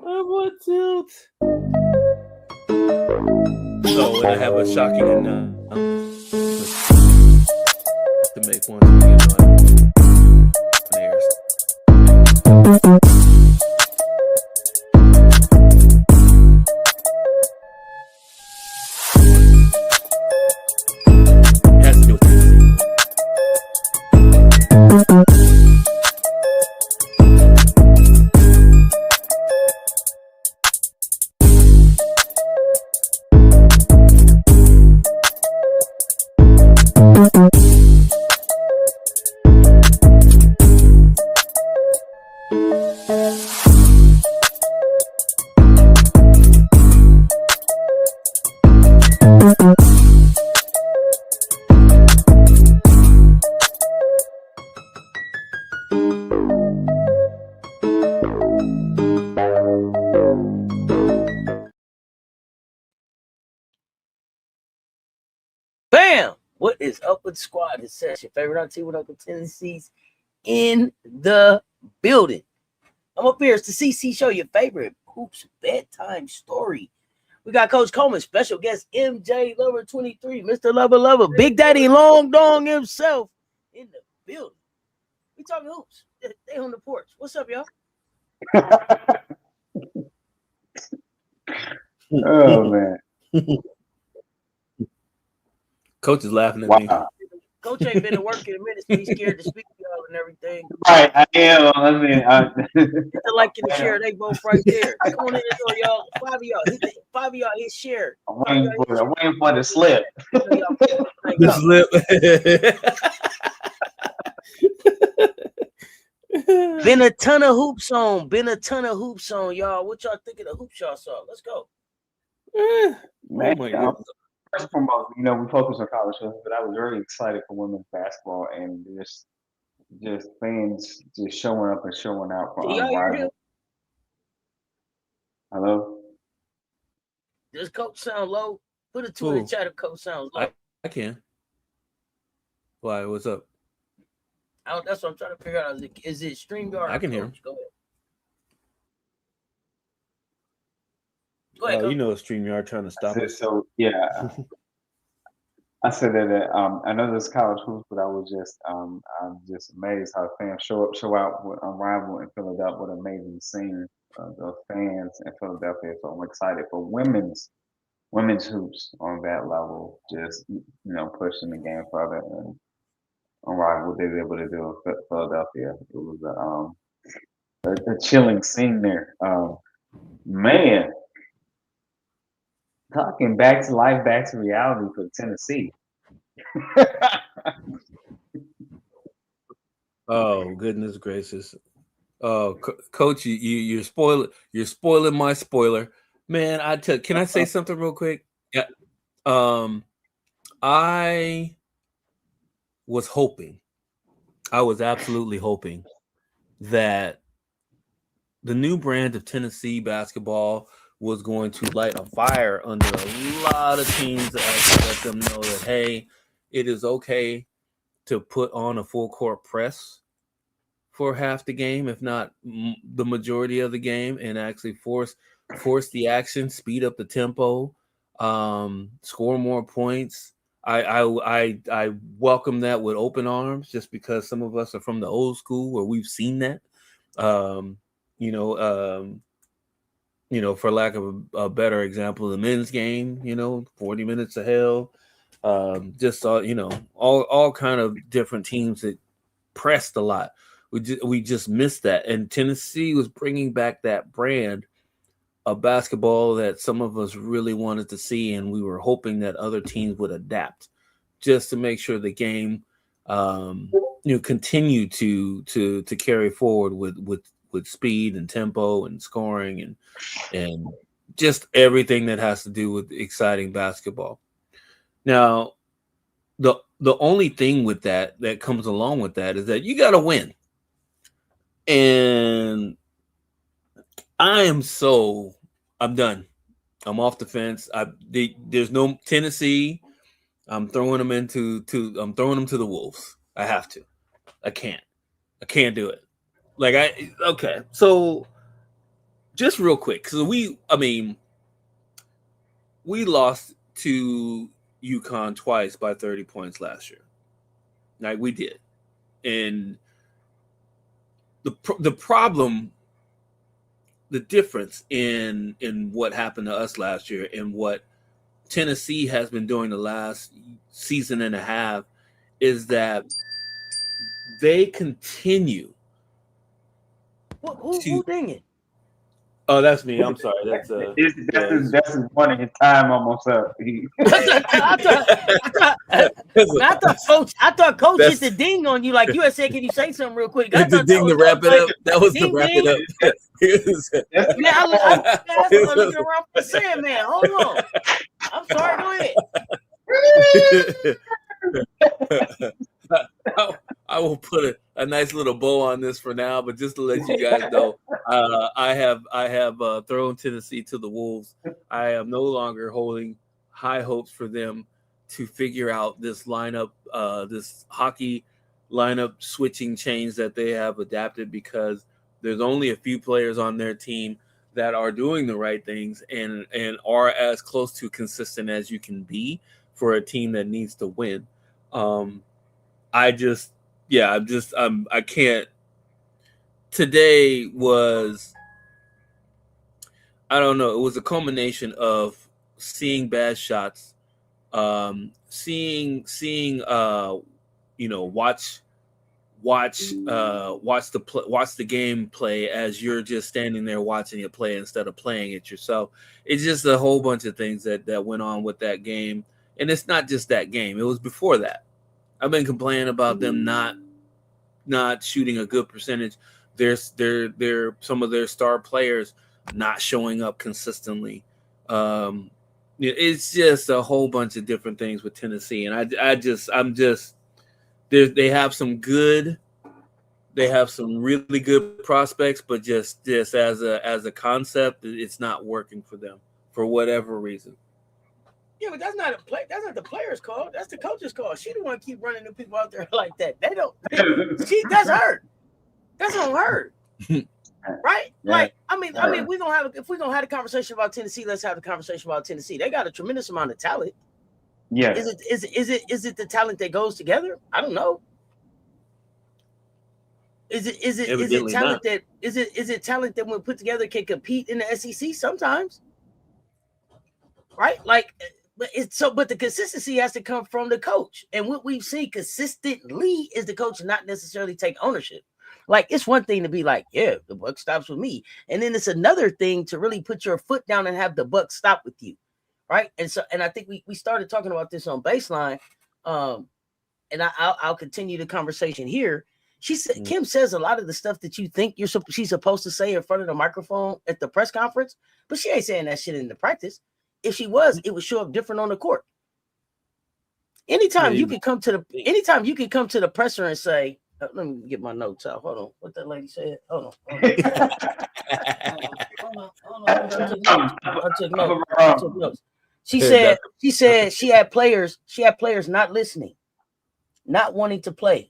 What tilt? Oh, and I have a shocking announcement to make once we get on air. It has to do with Tennessee. Bam! What is up with the squad? It's Cess, your favorite auntie with Uncle Tennessee's in the building. I'm up here. It's the CC Show, your favorite hoops bedtime story. We got Coach Coleman, special guest MJ Lover 23, Mr. Lover, Big Daddy Long Dong himself in the building. We talking hoops. They on the porch. What's up, y'all? Oh man. Coach is laughing at me. Coach ain't been to work in a minute, so he's scared to speak to y'all and everything. Right, I am. I mean, They're like in the share, they both right there. Come on in the door, y'all. Five of y'all hit share. I'm waiting for the slip. The slip. Been a ton of hoops on, y'all. What y'all think of the hoops y'all saw? Let's go. Man, first and foremost, we focus on college hoops, but I was very excited for women's basketball and just fans just showing up and showing out for unrivaled. Hello? Does Coach sound low? Put a 2 in the chat if Coach sounds low. I can. Why? What's up? That's what I'm trying to figure out. Is it StreamYard? I can hear him. Go ahead. Go ahead, you know, StreamYard trying to stop us. So yeah, I said that I know there's college hoops, but I'm just amazed how fans show out with Unrivaled in Philadelphia. What an amazing scene of fans in Philadelphia. So I'm excited for women's hoops on that level. Just pushing the game further and Unrivaled what they were able to do in Philadelphia. It was a chilling scene there. Man. Talking back to life, back to reality for Tennessee. Oh goodness gracious! Oh, Coach, you're spoiling my spoiler, man. Can I say something real quick? Yeah. I was absolutely hoping that the new brand of Tennessee basketball was going to light a fire under a lot of teams to let them know that, hey, it is okay to put on a full court press for half the game, if not the majority of the game, and actually force the action, speed up the tempo, score more points. I welcome that with open arms, just because some of us are from the old school where we've seen that. For lack of a better example, the men's game, 40 minutes of hell, just all kind of different teams that pressed a lot. We just missed that, and Tennessee was bringing back that brand of basketball that some of us really wanted to see, and we were hoping that other teams would adapt, just to make sure the game, continue to carry forward with speed and tempo and scoring and just everything that has to do with exciting basketball. Now, the only thing with that comes along with that is that you got to win. And I'm done. I'm off the fence. There's no Tennessee. I'm throwing them to the wolves. I have to. I can't do it. So just real quick, because we lost to UConn twice by 30 points last year. Like we did. And the problem, the difference in what happened to us last year and what Tennessee has been doing the last season and a half is that they continue. Who dinging? Oh, that's me. I'm sorry. That's his one. His time almost up. I thought coach hit the ding on you like you had said. Can you say something real quick? The ding to wrap it up. That was to wrap it up. Man, I was looking around for saying, man, hold on. I'm sorry. Go ahead. I will put a nice little bow on this for now, but just to let you guys know, I have thrown Tennessee to the wolves. I am no longer holding high hopes for them to figure out this lineup, this hockey lineup switching change that they have adapted, because there's only a few players on their team that are doing the right things and are as close to consistent as you can be for a team that needs to win. I can't. Today was, I don't know. It was a culmination of seeing bad shots, watch the game play as you're just standing there watching it play instead of playing it yourself. It's just a whole bunch of things that went on with that game, and it's not just that game. It was before that. I've been complaining about them not shooting a good percentage. There's some of their star players not showing up consistently. It's just a whole bunch of different things with Tennessee, and they have some really good prospects, but just as a concept, it's not working for them for whatever reason. Yeah, but that's not the player's call. That's the coach's call. She don't want to keep running the people out there like that. That's her. That's on her. Right? Yeah. Like, if we're gonna have a conversation about Tennessee, let's have a conversation about Tennessee. They got a tremendous amount of talent. Yeah. Is it the talent that goes together? I don't know. Is it talent that when put together can compete in the SEC sometimes? Right? Like, but the consistency has to come from the coach. And what we've seen consistently is the coach not necessarily take ownership. Like, it's one thing to be like, yeah, the buck stops with me. And then it's another thing to really put your foot down and have the buck stop with you. Right. And I think we started talking about this on Baseline. And I'll continue the conversation here. She said, Kim says a lot of the stuff that you think she's supposed to say in front of the microphone at the press conference, but she ain't saying that shit in the practice. If she was, it would show up different on the court. Anytime you can come to the presser and say, let me get my notes out. Hold on. What that lady said? Hold on. I took notes. She said she had players not listening, not wanting to play,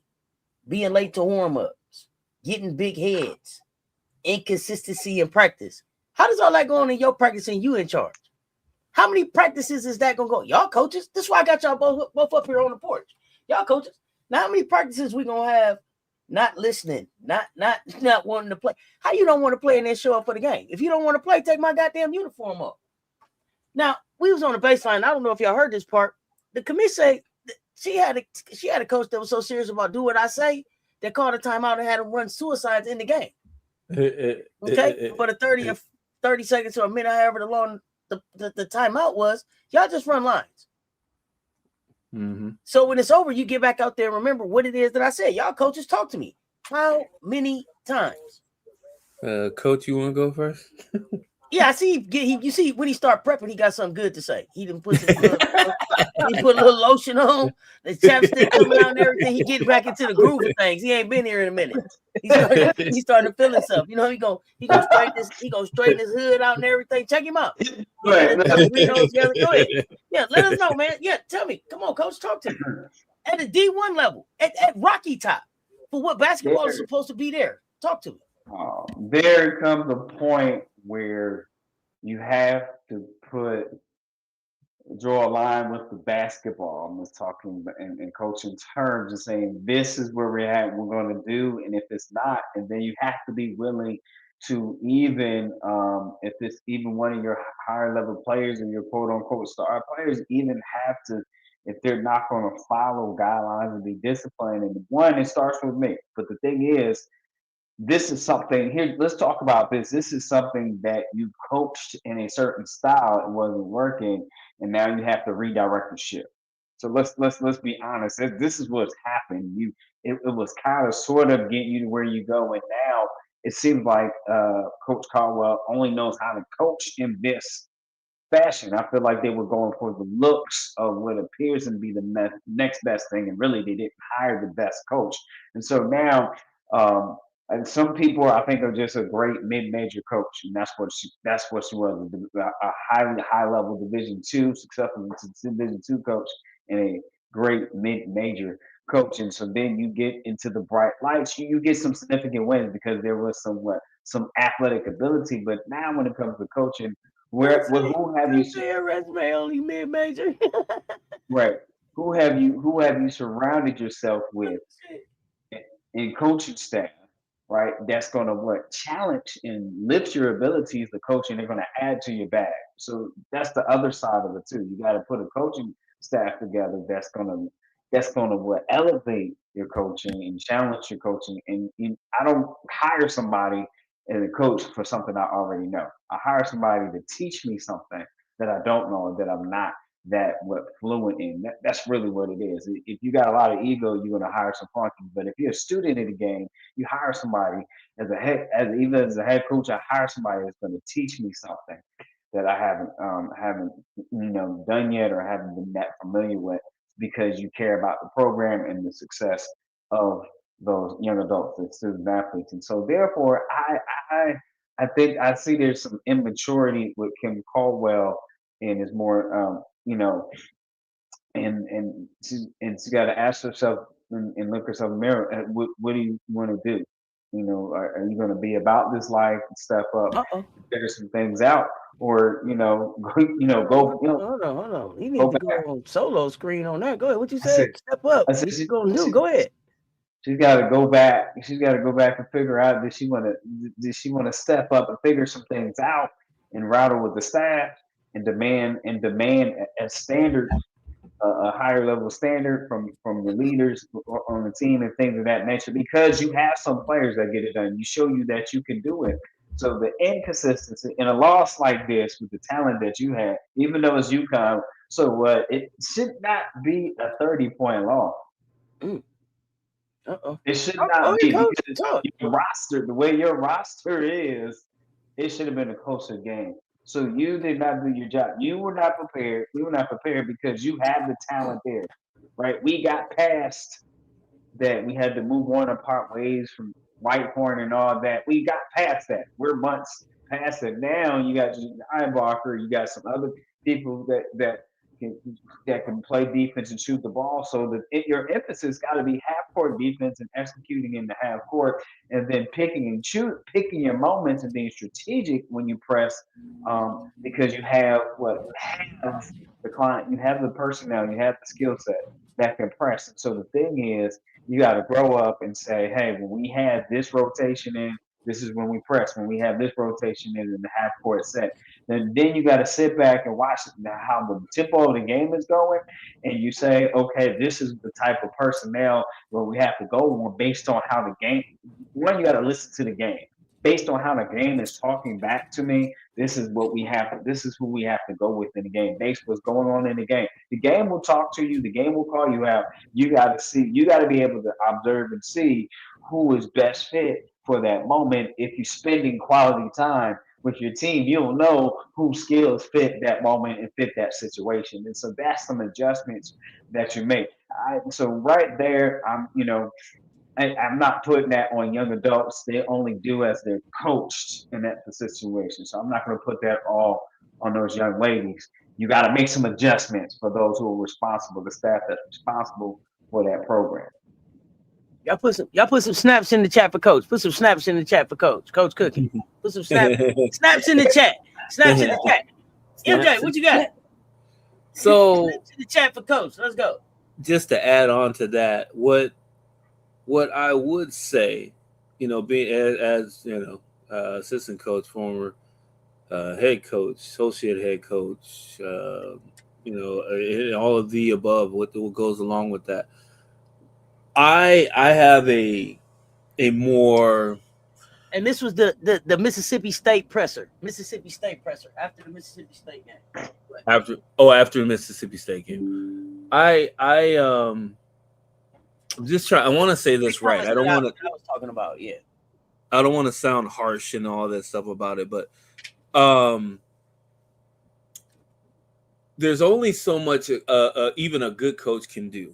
being late to warm-ups, getting big heads, inconsistency in practice. How does all that go on in your practice and you in charge? How many practices is that gonna go? Y'all coaches, this is why I got y'all both up here on the porch. Y'all coaches. Now, how many practices we gonna have not listening, not wanting to play? How you don't want to play and then show up for the game? If you don't want to play, take my goddamn uniform off. Now, we was on the baseline. I don't know if y'all heard this part. The committee said she had a coach that was so serious about do what I say that called a timeout and had him run suicides in the game. Okay, for the 30 seconds or a minute, however long the timeout was, y'all just run lines. Mm-hmm. So when it's over, you get back out there and remember what it is that I said. Y'all coaches, talk to me. How many times? Coach, you want to go first? Yeah, I see. You see when he start prepping, he got something good to say. He didn't put he put a little lotion on, the chapstick coming out and everything. He get back into the groove of things. He ain't been here in a minute. He's starting to feel himself. You know, he gonna straighten his hood out and everything. Check him out. Go ahead. Yeah, let us know, man. Yeah, tell me. Come on, coach, talk to me. At the D1 level, at Rocky Top, for what basketball is supposed to be there. Talk to me. There comes a point where you have to draw a line with the basketball. I'm just talking in coaching terms and saying this is where we're at, we're going to do, and if it's not, and then you have to be willing to even if it's even one of your higher level players and your quote unquote star players even have to, if they're not going to follow guidelines and be disciplined. And one, it starts with me. But the thing is, this is something here. Let's talk about this. This is something that you coached in a certain style, it wasn't working, and now you have to redirect the ship. So let's be honest. This is what's happened. It was kind of sort of getting you to where you go, and now it seems like Coach Caldwell only knows how to coach in this fashion. I feel like they were going for the looks of what appears to be the next best thing, and really they didn't hire the best coach. And so now, and some people I think are just a great mid-major coach, and that's what she was, a highly high level Division two successful Division two coach and a great mid-major coach. And so then you get into the bright lights, you get some significant wins because there was some athletic ability. But now when it comes to coaching, who have you say a resume only mid-major? right? Who have you surrounded yourself with in coaching staff, right? That's going to challenge and lift your abilities. The coaching, they're going to add to your bag. So that's the other side of it too. You got to put a coaching staff together that's gonna elevate your coaching and challenge your coaching. And I don't hire somebody as a coach for something I already know. I hire somebody to teach me something that I don't know and that I'm not fluent in. That's really what it is. If you got a lot of ego, you're gonna hire some flunkies. But if you're a student in the game, you hire somebody even as a head coach. I hire somebody that's going to teach me something that I haven't done yet or haven't been that familiar with, because you care about the program and the success of those young adults and student athletes. And so therefore I think I see there's some immaturity with Kim Caldwell, and is more and she got to ask herself and look herself in the mirror. What do you want to do? Are you going to be about this life and step up, figure some things out, or go Hold on. He go needs to go back. on solo screen on that. Go ahead. What you I said, said? Step up. I said, What you gonna do? Go ahead. she's got to go back. She's got to go back and figure out, does she want to step up and figure some things out and rattle with the staff and demand a standard, a higher level standard from the leaders on the team and things of that nature, because you have some players that get it done. You show you that you can do it. So the inconsistency in a loss like this with the talent that you had, even though it's UConn, so what? It should not be a 30-point loss. It should not be, because your roster, the way your roster is, it should have been a closer game. So you did not do your job. You were not prepared. We were not prepared because you have the talent there, right? We got past that. We had to move on and part ways from Whitehorn and all that. We got past that. We're months past it. Now you got Einbacher, you got some other people that can play defense and shoot the ball. So your emphasis got to be half court defense and executing in the half court, and then picking your moments and being strategic when you press, because you have the client, you have the personnel, you have the skill set that can press. And so the thing is, you got to grow up and say, hey, when we have this rotation in, this is when we press. When we have this rotation in the half court set, then you got to sit back and watch how the tempo of the game is going, and you say, okay, this is the type of personnel where we have to go on based on how the game. One, you got to listen to the game based on how the game is talking back to me. This is what we have. This is who we have to go with in the game, based what's going on in the game. The game will talk to you. The game will call you out. You got to see. You got to be able to observe and see who is best fit for that moment. If you're spending quality time with your team, you'll know whose skills fit that moment and fit that situation. And so that's some adjustments that you make. So right there, I'm not putting that on young adults. They only do as they're coached in that situation. So I'm not going to put that all on those young ladies. You got to make some adjustments for those who are responsible, the staff that's responsible for that program. Y'all put some snaps in the chat for Coach. Put some snaps in the chat for Coach. Coach Cookie. Put some snaps in the chat. Snaps in the chat. MJ, what you got? So snaps in the chat for Coach. Let's go. Just to add on to that, what I would say, being as assistant coach, former head coach, associate head coach, all of the above, what goes along with that. I have a more, and this was the Mississippi State presser. Mississippi State presser after the Mississippi State game. After the Mississippi State game. I'm just trying. I want to say this right. I don't want to. I was talking about, yeah. I don't want to sound harsh and all that stuff about it, but there's only so much even a good coach can do.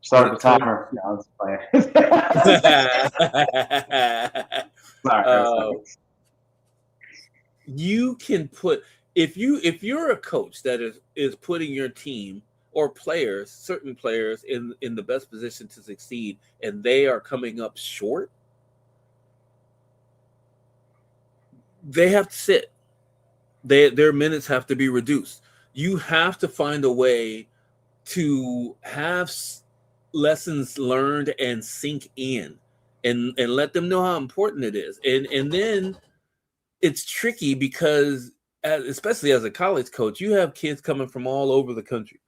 Start the timer. I was playing. You can put if you're a coach that is putting your team or certain players in the best position to succeed, and they are coming up short, they have to sit. Their minutes have to be reduced. You have to find a way to have lessons learned and sink in, and let them know how important it is. And then it's tricky because, especially as a college coach, you have kids coming from all over the country.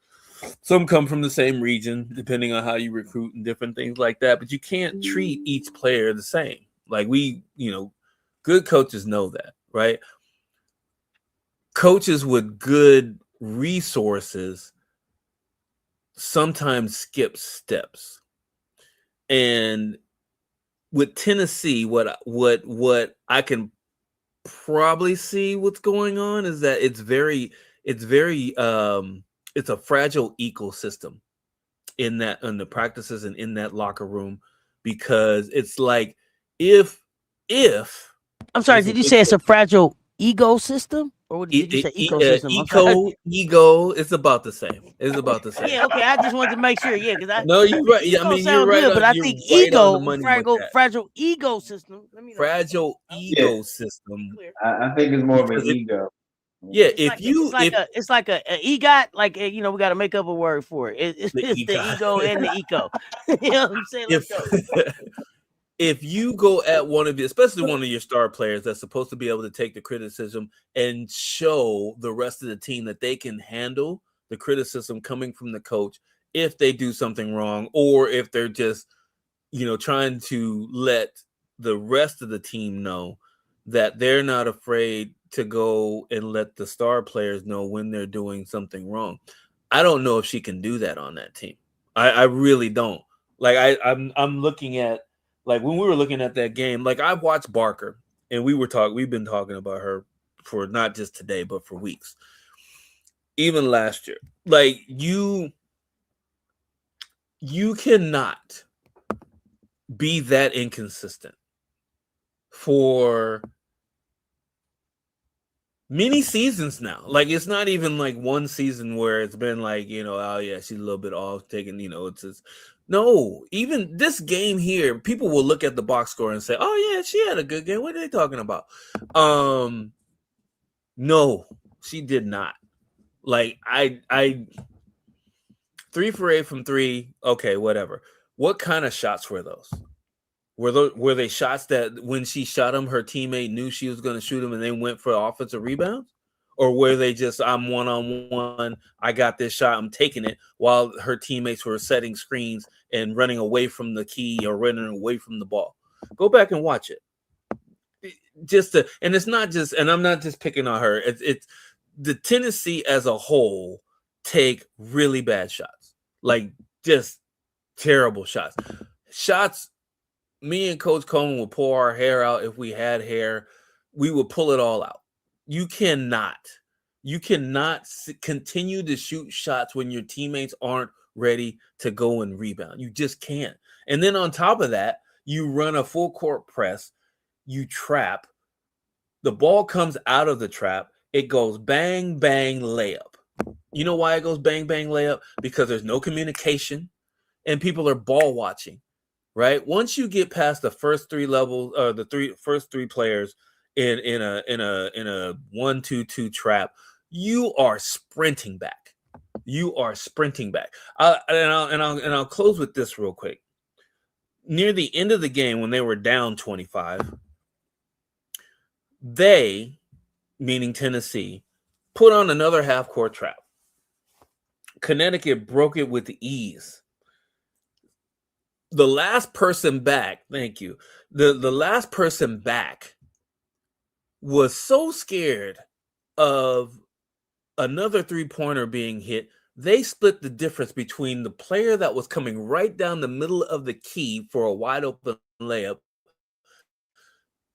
Some come from the same region, depending on how you recruit and different things like that. But you can't treat each player the same. Like good coaches know that, right? Coaches with good resources sometimes skip steps. And with Tennessee, what I can probably see what's going on is that it's a fragile ecosystem in the practices and in that locker room, because it's like if I'm sorry, did you say it's a fragile ecosystem? Or did you say ecosystem? Ego, it's about the same. It's about the same. Yeah, okay. I just wanted to make sure. Yeah, because no, you're right. Yeah, I mean, you're right. Good, but I think fragile ecosystem. Fragile ecosystem. I think it's more of an ego. Yeah, it's like a EGOT, like we got to make up a word for it. It's the ego and the eco. You know what I'm saying? Let's go. If you go at especially one of your star players that's supposed to be able to take the criticism and show the rest of the team that they can handle the criticism coming from the coach if they do something wrong, or if they're just, trying to let the rest of the team know that they're not afraid to go and let the star players know when they're doing something wrong. I don't know if she can do that on that team. I really don't. Like I'm looking at, like when we were looking at that game, like I've watched Barker, and we've been talking about her for not just today, but for weeks. Even last year. Like you cannot be that inconsistent for many seasons now. Like it's not even like one season where it's been like, oh yeah, she's a little bit off taking, it's just, no, even this game here, people will look at the box score and say, oh yeah, she had a good game. What are they talking about? No, she did not. Like I 3 for 8 from 3. Okay, whatever. What kind of shots were those? Were they shots that when she shot them, her teammate knew she was going to shoot them and they went for offensive rebounds? Or were they just, I'm one-on-one, I got this shot, I'm taking it, while her teammates were setting screens and running away from the key or running away from the ball? Go back and watch it. And it's not just, and I'm not just picking on her, it's the Tennessee as a whole take really bad shots. Like just terrible shots. Me and Coach Coleman would pull our hair out. If we had hair, we would pull it all out. You cannot continue to shoot shots when your teammates aren't ready to go and rebound. You just can't. And then on top of that, you run a full court press, you trap, the ball comes out of the trap, it goes bang, bang, layup. You know why it goes bang, bang, layup? Because there's no communication and people are ball watching. right? Once you get past the first three levels, the first three players in a 1-2-2 trap, you are sprinting back. You are sprinting back. I'll close with this real quick. Near the end of the game, when they were down 25, they, meaning Tennessee, put on another half-court trap. Connecticut broke it with ease. The last person back, thank you. The last person back was so scared of another three-pointer being hit, they split the difference between the player that was coming right down the middle of the key for a wide open layup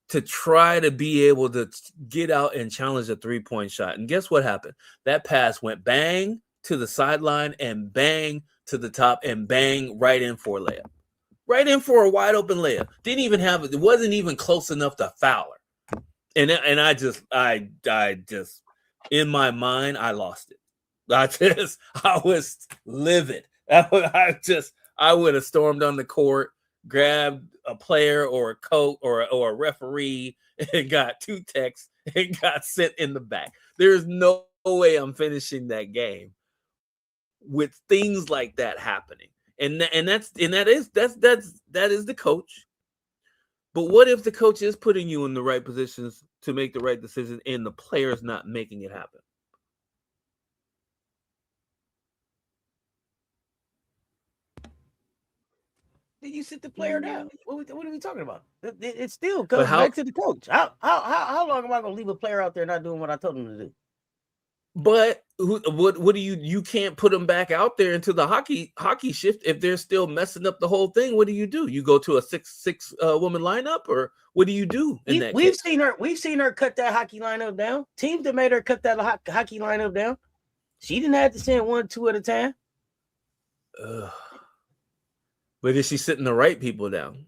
to try to be able to get out and challenge a three-point shot. And guess what happened? That pass went bang to the sideline and bang to the top and bang right in for a layup. Right in for a wide open layup. It wasn't even close enough to foul her. And I just in my mind, I lost it. I was livid. I would have stormed on the court, grabbed a player or a coach or a referee and got 2 texts and got sent in the back. There's no way I'm finishing that game with things like that happening. And that is the coach. But what if the coach is putting you in the right positions to make the right decision and the player's not making it happen? Then you sit the player down. What are we talking about? It still comes back to the coach. How long am I going to leave a player out there not doing what I told him to do? But what do you can't put them back out there into the hockey shift if they're still messing up the whole thing? What do? You go to a 6 woman lineup, or what do you do in that we've seen her cut that hockey lineup down. Teams that made her cut that hockey lineup down. She didn't have to send 1, 2 at a time. But is she sitting the right people down?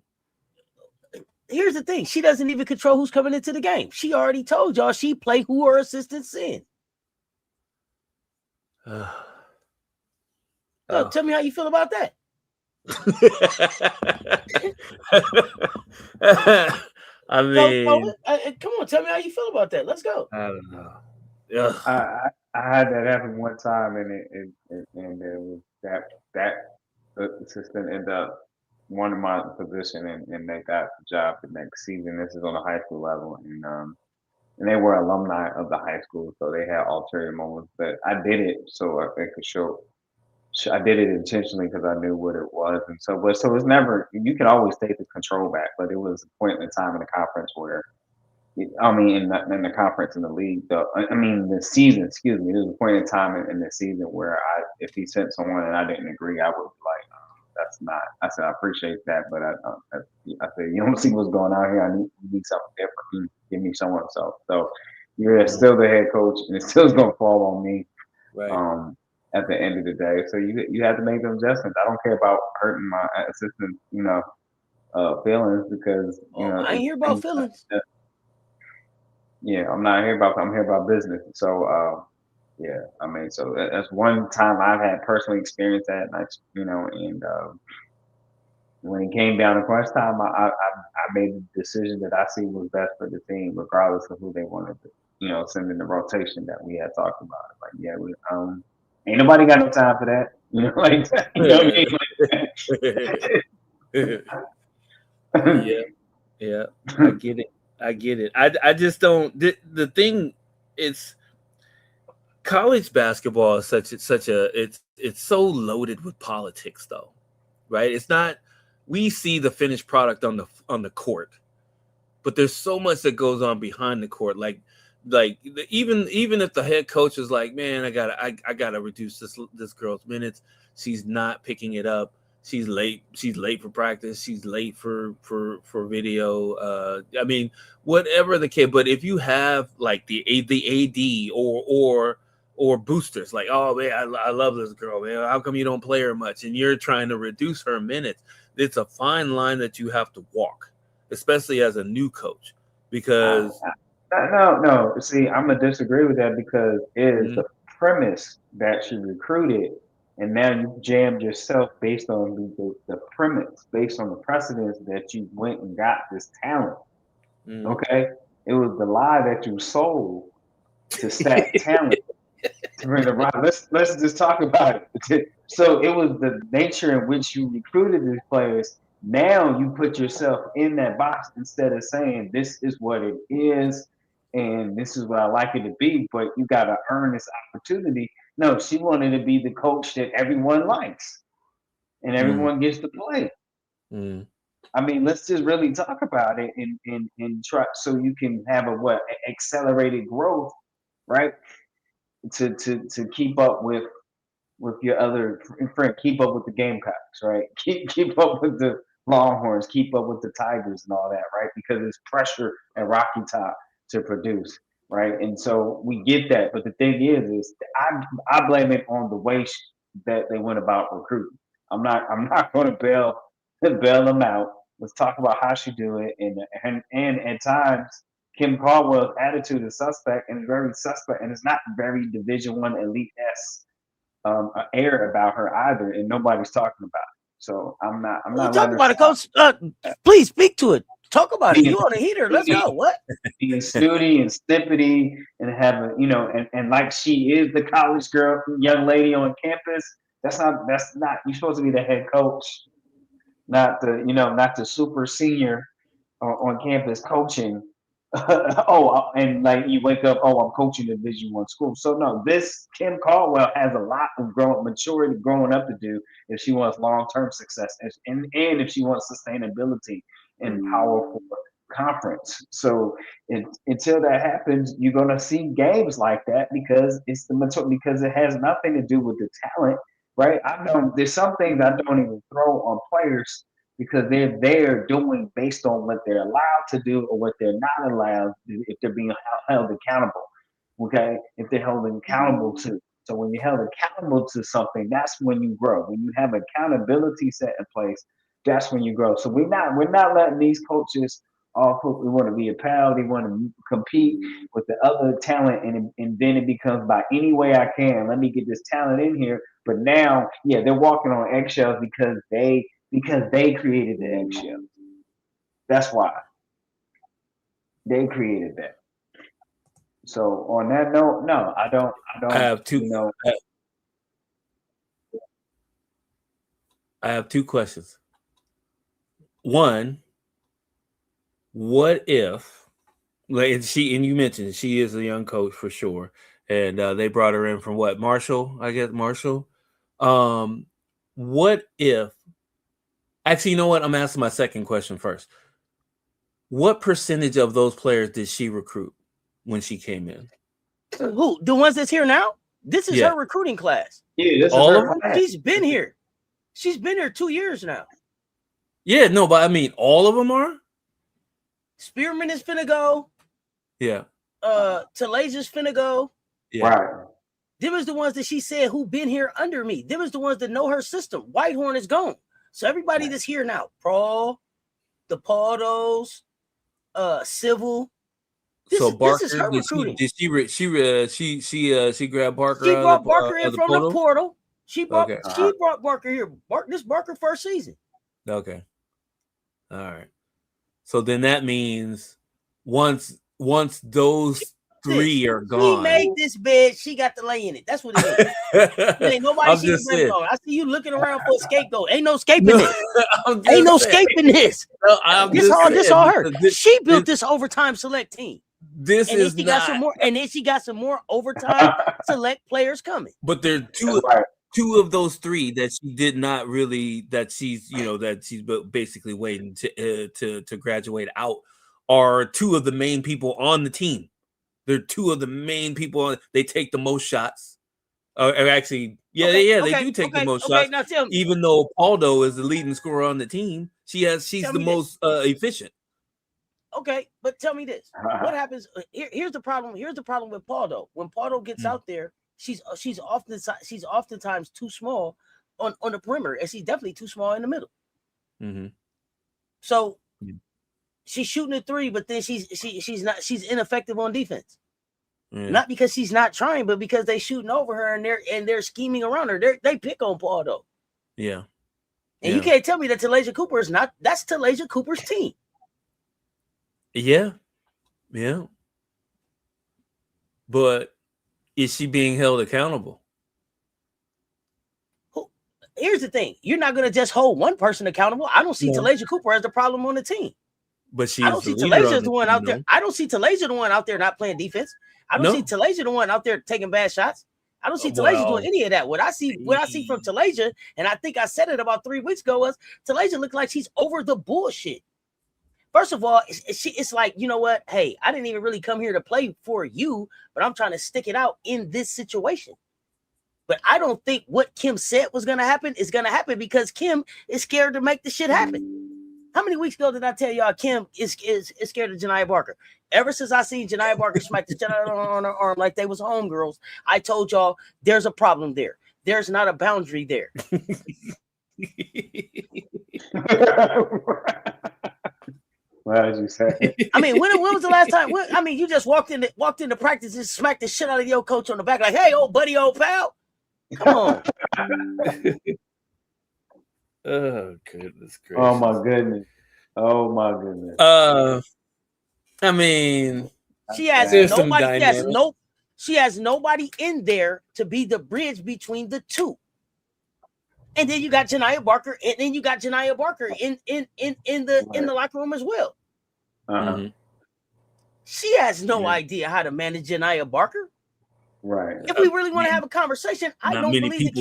Here's the thing. She doesn't even control who's coming into the game. She already told y'all she play who her assistants send. So tell me how you feel about that. I mean, come on, tell me how you feel about that. Let's go. I don't know. Yeah, I had that happen one time, and it was that assistant ended up wanting my position, and they got the job the next season. This is on a high school level, and they were alumni of the high school, so they had ulterior motives. But I did it so I could show. I did it intentionally because I knew what it was, and so it's never. You can always take the control back, but it was a point in time in the conference where, I mean, in the conference in the league, the season. Excuse me. There was a point in time in the season where if he sent someone and I didn't agree, I would be like, that's not. I said I appreciate that, but I said you don't see what's going on here. I need something different. Give me someone else. So you're still the head coach, and it still's gonna fall on me. right. At the end of the day, so you have to make them adjustments. I don't care about hurting my assistant, feelings because I ain't here about feelings. Yeah, I'm here about business. So yeah, I mean, so that's one time I've had personally experienced that, and when it came down to crunch time, I made the decision that I see was best for the team, regardless of who they wanted to, send in the rotation that we had talked about. Like, yeah, we ain't nobody got no time for that, like that. You know what I mean? Yeah, I get it. I just don't. The thing is, college basketball is it's so loaded with politics, though, right? It's not. We see the finished product on the court, but there's so much that goes on behind the court. Like even if the head coach is like, man, I gotta reduce this girl's minutes. She's not picking it up. She's late. She's late for practice. She's late for video. I mean, whatever the case. But if you have like the AD or boosters, like, oh man, I love this girl, man. How come you don't play her much? And you're trying to reduce her minutes. It's a fine line that you have to walk, especially as a new coach, because no. See, I'm gonna disagree with that because it is the premise that she recruited and now you jammed yourself based on the premise, based on the precedence that you went and got this talent. Okay, it was the lie that you sold to stack talent to bring the right. Let's just talk about it. So it was the nature in which you recruited these players. Now you put yourself in that box instead of saying this is what it is and this is what I like it to be, but you got to earn this opportunity. No, she wanted to be the coach that everyone likes and everyone gets to play. I mean, let's just really talk about it and try so you can have a accelerated growth, right? To keep up with your other friend, keep up with the Gamecocks, right? Keep up with the Longhorns, keep up with the Tigers and all that, right? Because it's pressure at Rocky Top to produce, right? And so we get that, but the thing is I blame it on the way that they went about recruiting. I'm not going to bail them out. Let's talk about how she do it, and at times Kim Caldwell's attitude is suspect and very suspect, and it's not very Division One elite S air about her either, and nobody's talking about it. So I'm not talk about it, Coach. Please speak to it. Talk about it. You on a heater? Let's go. What? Being snooty and snippety and having, and like she is the college girl, young lady on campus. That's not. You're supposed to be the head coach, not the super senior on campus coaching. And like you wake up, I'm coaching a Division One school. So no, this Kim Caldwell has a lot of maturity growing up to do if she wants long-term success and if she wants sustainability in powerful conference. So until that happens, you're gonna see games like that because because it has nothing to do with the talent, right? There's some things I don't even throw on players because they're there doing based on what they're allowed to do or what they're not allowed if they're being held accountable. Okay, if they're held accountable to. So when you're held accountable to something, that's when you grow. When you have accountability set in place, that's when you grow. So we're not letting these coaches off hook. We want to be a pal. They want to compete with the other talent, and then it becomes by any way I can. Let me get this talent in here. But now, they're walking on eggshells because they created the eggshells. That's why they created that. So on that note, no, I don't. I have two. I have two questions. One, what if, and you mentioned she is a young coach for sure, and they brought her in from what, Marshall? I guess Marshall. What if? Actually, you know what? I'm asking my second question first. What percentage of those players did she recruit when she came in? Who? The ones that's here now? This is her recruiting class. Yeah, this all is of them. She's been here. She's been here 2 years now. Yeah, no, but I mean, all of them are. Spearman is finna go. Yeah. Talaja's finna go. Yeah. Right. Them is the ones that she said who been here under me. Them is the ones that know her system. Whitehorn is gone. So everybody that's here now, Paul, the Pardos, Civil. So Barker, this is her recruiting. She grabbed Barker. She brought Barker in from the portal. She brought Barker here. This Barker first season. Okay. All right. So then that means once those three are gone. She made this bed. She got to lay in it. That's what it is. Ain't nobody she can blame on. I see you looking around for a scapegoat. Ain't no escaping this. Ain't no escaping this. No, this all her. She built this overtime select team. This and is then she not. Got some more, and then she got some more overtime select players coming. But there are two of those three that she did not really. That she's basically waiting to graduate out. Are two of the main people on the team. They're two of the main people. They take the most shots. Actually, they do take the most shots. Now tell me. Even though Paldo is the leading scorer on the team, she's the most efficient. Okay, but tell me this: what happens? Here's the problem. Here's the problem with Paldo. When Paldo gets out there, she's oftentimes too small on the perimeter, and she's definitely too small in the middle. Mm-hmm. So. She's shooting a three, but then she's ineffective on defense. Not because she's not trying, but because they shooting over her and they're scheming around her. They pick on Paul though. Yeah. And you can't tell me that Talasia Cooper is not. That's Talasia Cooper's team. Yeah. Yeah. But is she being held accountable? Here's the thing. You're not going to just hold one person accountable. I don't see Talasia Cooper as the problem on the team. But I don't see Talasia as the one out there. I don't see Talasia the one out there not playing defense. I don't see Talasia the one out there taking bad shots. I don't see Talasia doing any of that. What I see from Talasia, and I think I said it about 3 weeks ago, was Talasia looked like she's over the bullshit. First of all, it's like, you know what? Hey, I didn't even really come here to play for you, but I'm trying to stick it out in this situation. But I don't think what Kim said was going to happen is going to happen because Kim is scared to make the shit happen. How many weeks ago did I tell y'all Kim is scared of Janiah Barker? Ever since I seen Janiah Barker smack the shit out on her arm like they was homegirls, I told y'all there's a problem there. There's not a boundary there. What did you say? I mean, when was the last time? You just walked into practice and smacked the shit out of your coach on the back like, hey, old buddy, old pal. Come on. Oh, goodness gracious. Oh my goodness. I mean, she has nobody in there to be the bridge between the two. And then you got Janiah Barker, and then you got Janiah Barker in the locker room as well. Uh-huh. She has no idea how to manage Janiah Barker. Right. If we really want to have a conversation, I don't believe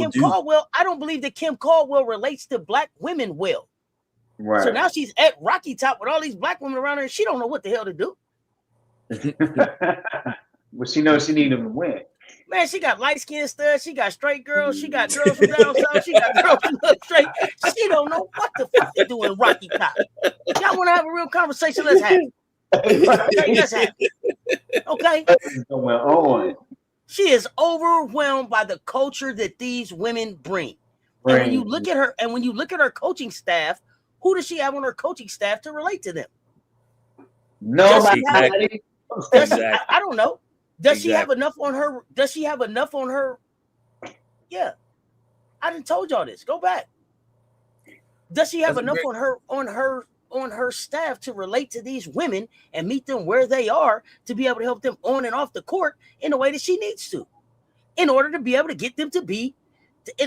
that Kim Caldwell relates to black women well. Right. So now she's at Rocky Top with all these black women around her, and she don't know what the hell to do. But she knows she need them to win. Man, she got light-skinned studs, she got straight girls, she got girls from down south, she got girls from up straight. She don't know what the fuck to do in Rocky Top. Y'all want to have a real conversation? Let's have it. Okay, let's have it. Okay. What's going on? She is overwhelmed by the culture that these women bring. And when you look at her coaching staff, who does she have on her coaching staff to relate to them? Nobody. I don't know. Does she have enough on her? Yeah. I done told y'all this. Go back. Does she have enough on her staff to relate to these women and meet them where they are to be able to help them on and off the court in the way that she needs to, in order to be able to get them to be,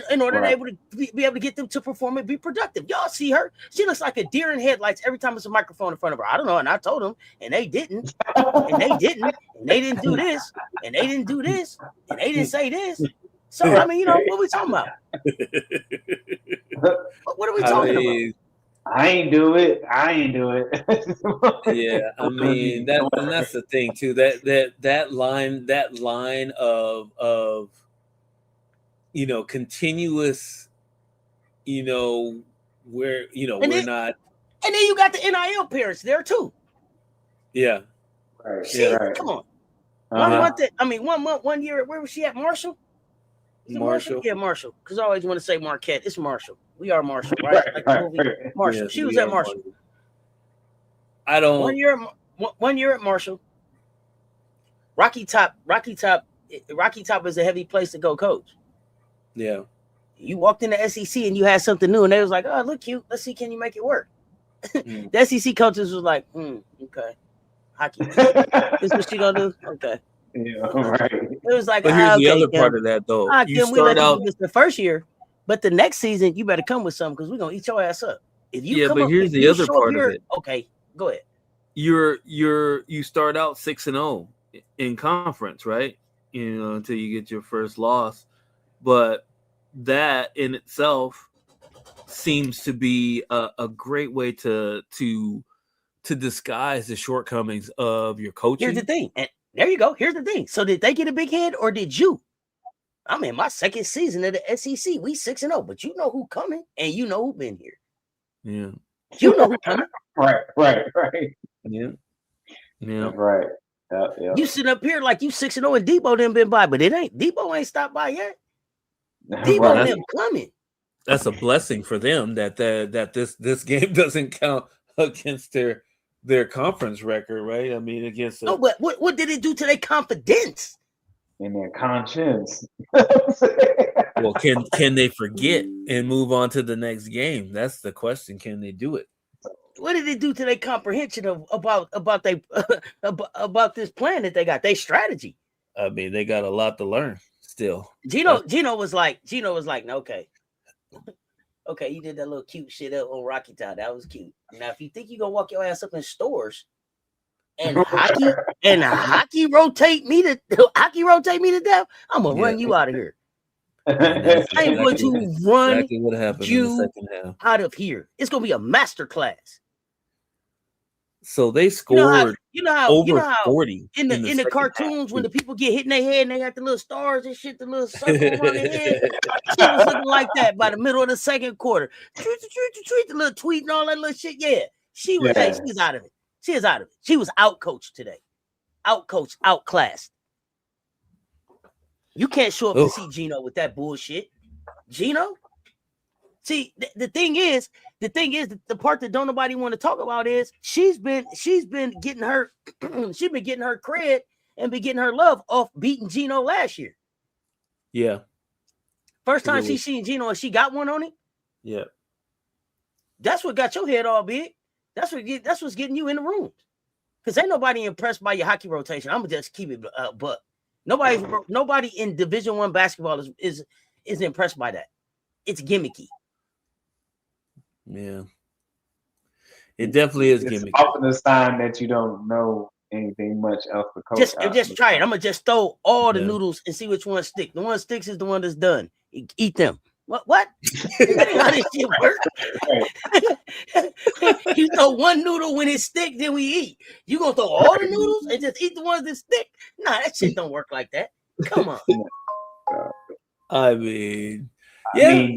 in order to be able to get them to perform and be productive? Y'all see her? She looks like a deer in headlights every time there's a microphone in front of her. I don't know, and I told them, and they didn't, and they didn't do this, and they didn't do this, and they didn't say this. So I mean, what are we talking about? What are we talking about? I ain't do it. Yeah, I mean that's the thing too. That line of continuous, where we're not. And then you got the NIL parents there too. Yeah. Right. Come on. One year, where was she at? Marshall? Marshall? Yeah, Marshall. Because I always want to say Marquette. It's Marshall. We are Marshall, right? Like the movie Marshall. Yes, she was at Marshall. I don't. 1 year at Marshall. Rocky Top is a heavy place to go coach. Yeah. You walked in the SEC and you had something new, and they was like, "Oh, look cute. Let's see, can you make it work?" The SEC coaches was like, "Okay, hockey. This what she gonna do? Okay." Yeah, right. It was like, but here's the other part of that, though. You start out this the first year, but the next season you better come with something because we're gonna eat your ass up. If you here's the other part of it. Okay, go ahead. You start out 6-0 in conference, right? Until you get your first loss, but that in itself seems to be a great way to disguise the shortcomings of your coaching. Here's the thing, and there you go. Here's the thing. So did they get a big head or did you? I'm in my second season of the SEC. We 6-0, but you know who coming and you know who been here. Yeah. You know who coming. Right. Yeah. Right. Yeah. You sit up here like you 6-0 and Debo didn't been by, but Debo ain't stopped by yet. Debo them coming. That's a blessing for them that this game doesn't count against their their conference record, right? I mean, against no, but what did it do to their confidence? In their conscience. Well, can they forget and move on to the next game? That's the question. Can they do it? What did it do to their comprehension of about they about this plan that they got? Their strategy. I mean, they got a lot to learn still. Gino was like, okay, you did that little cute shit up on Rocky Top. That was cute. Now, if you think you're gonna walk your ass up in stores and hockey rotate me to death, I'm gonna run you out of here. I am going to run what happened you in the second half. out of here. It's gonna be a master class. So they scored over 40 in the cartoons when the people get hit in their head and they got the little stars and shit, the little circle around their head. She was looking like that by the middle of the second quarter. The little tweet and all that little shit. Yeah, she was. Hey, she's out of it. She is out of it. She was out coached today. Out coached, outclassed. You can't show up to see Gino with that bullshit. Gino. See, the thing is, the part that don't nobody want to talk about is she's been getting her cred and been getting her love off beating Gino last year. Yeah. First time she seen Gino and she got one on him. Yeah. That's what got your head all big. That's what's getting you in the rooms. Because ain't nobody impressed by your hockey rotation. I'm gonna just keep it but nobody in Division I basketball is impressed by that. It's gimmicky. Yeah, it definitely is gimmicky. Often a sign that you don't know anything much else. The coach just try it. I'm gonna just throw all the noodles and see which one sticks. The one that sticks is the one that's done. Eat them. What? That's how this shit works. You throw one noodle when it sticks, then we eat. You gonna throw all the noodles and just eat the ones that stick? Nah, that shit don't work like that. Come on. I mean, yeah.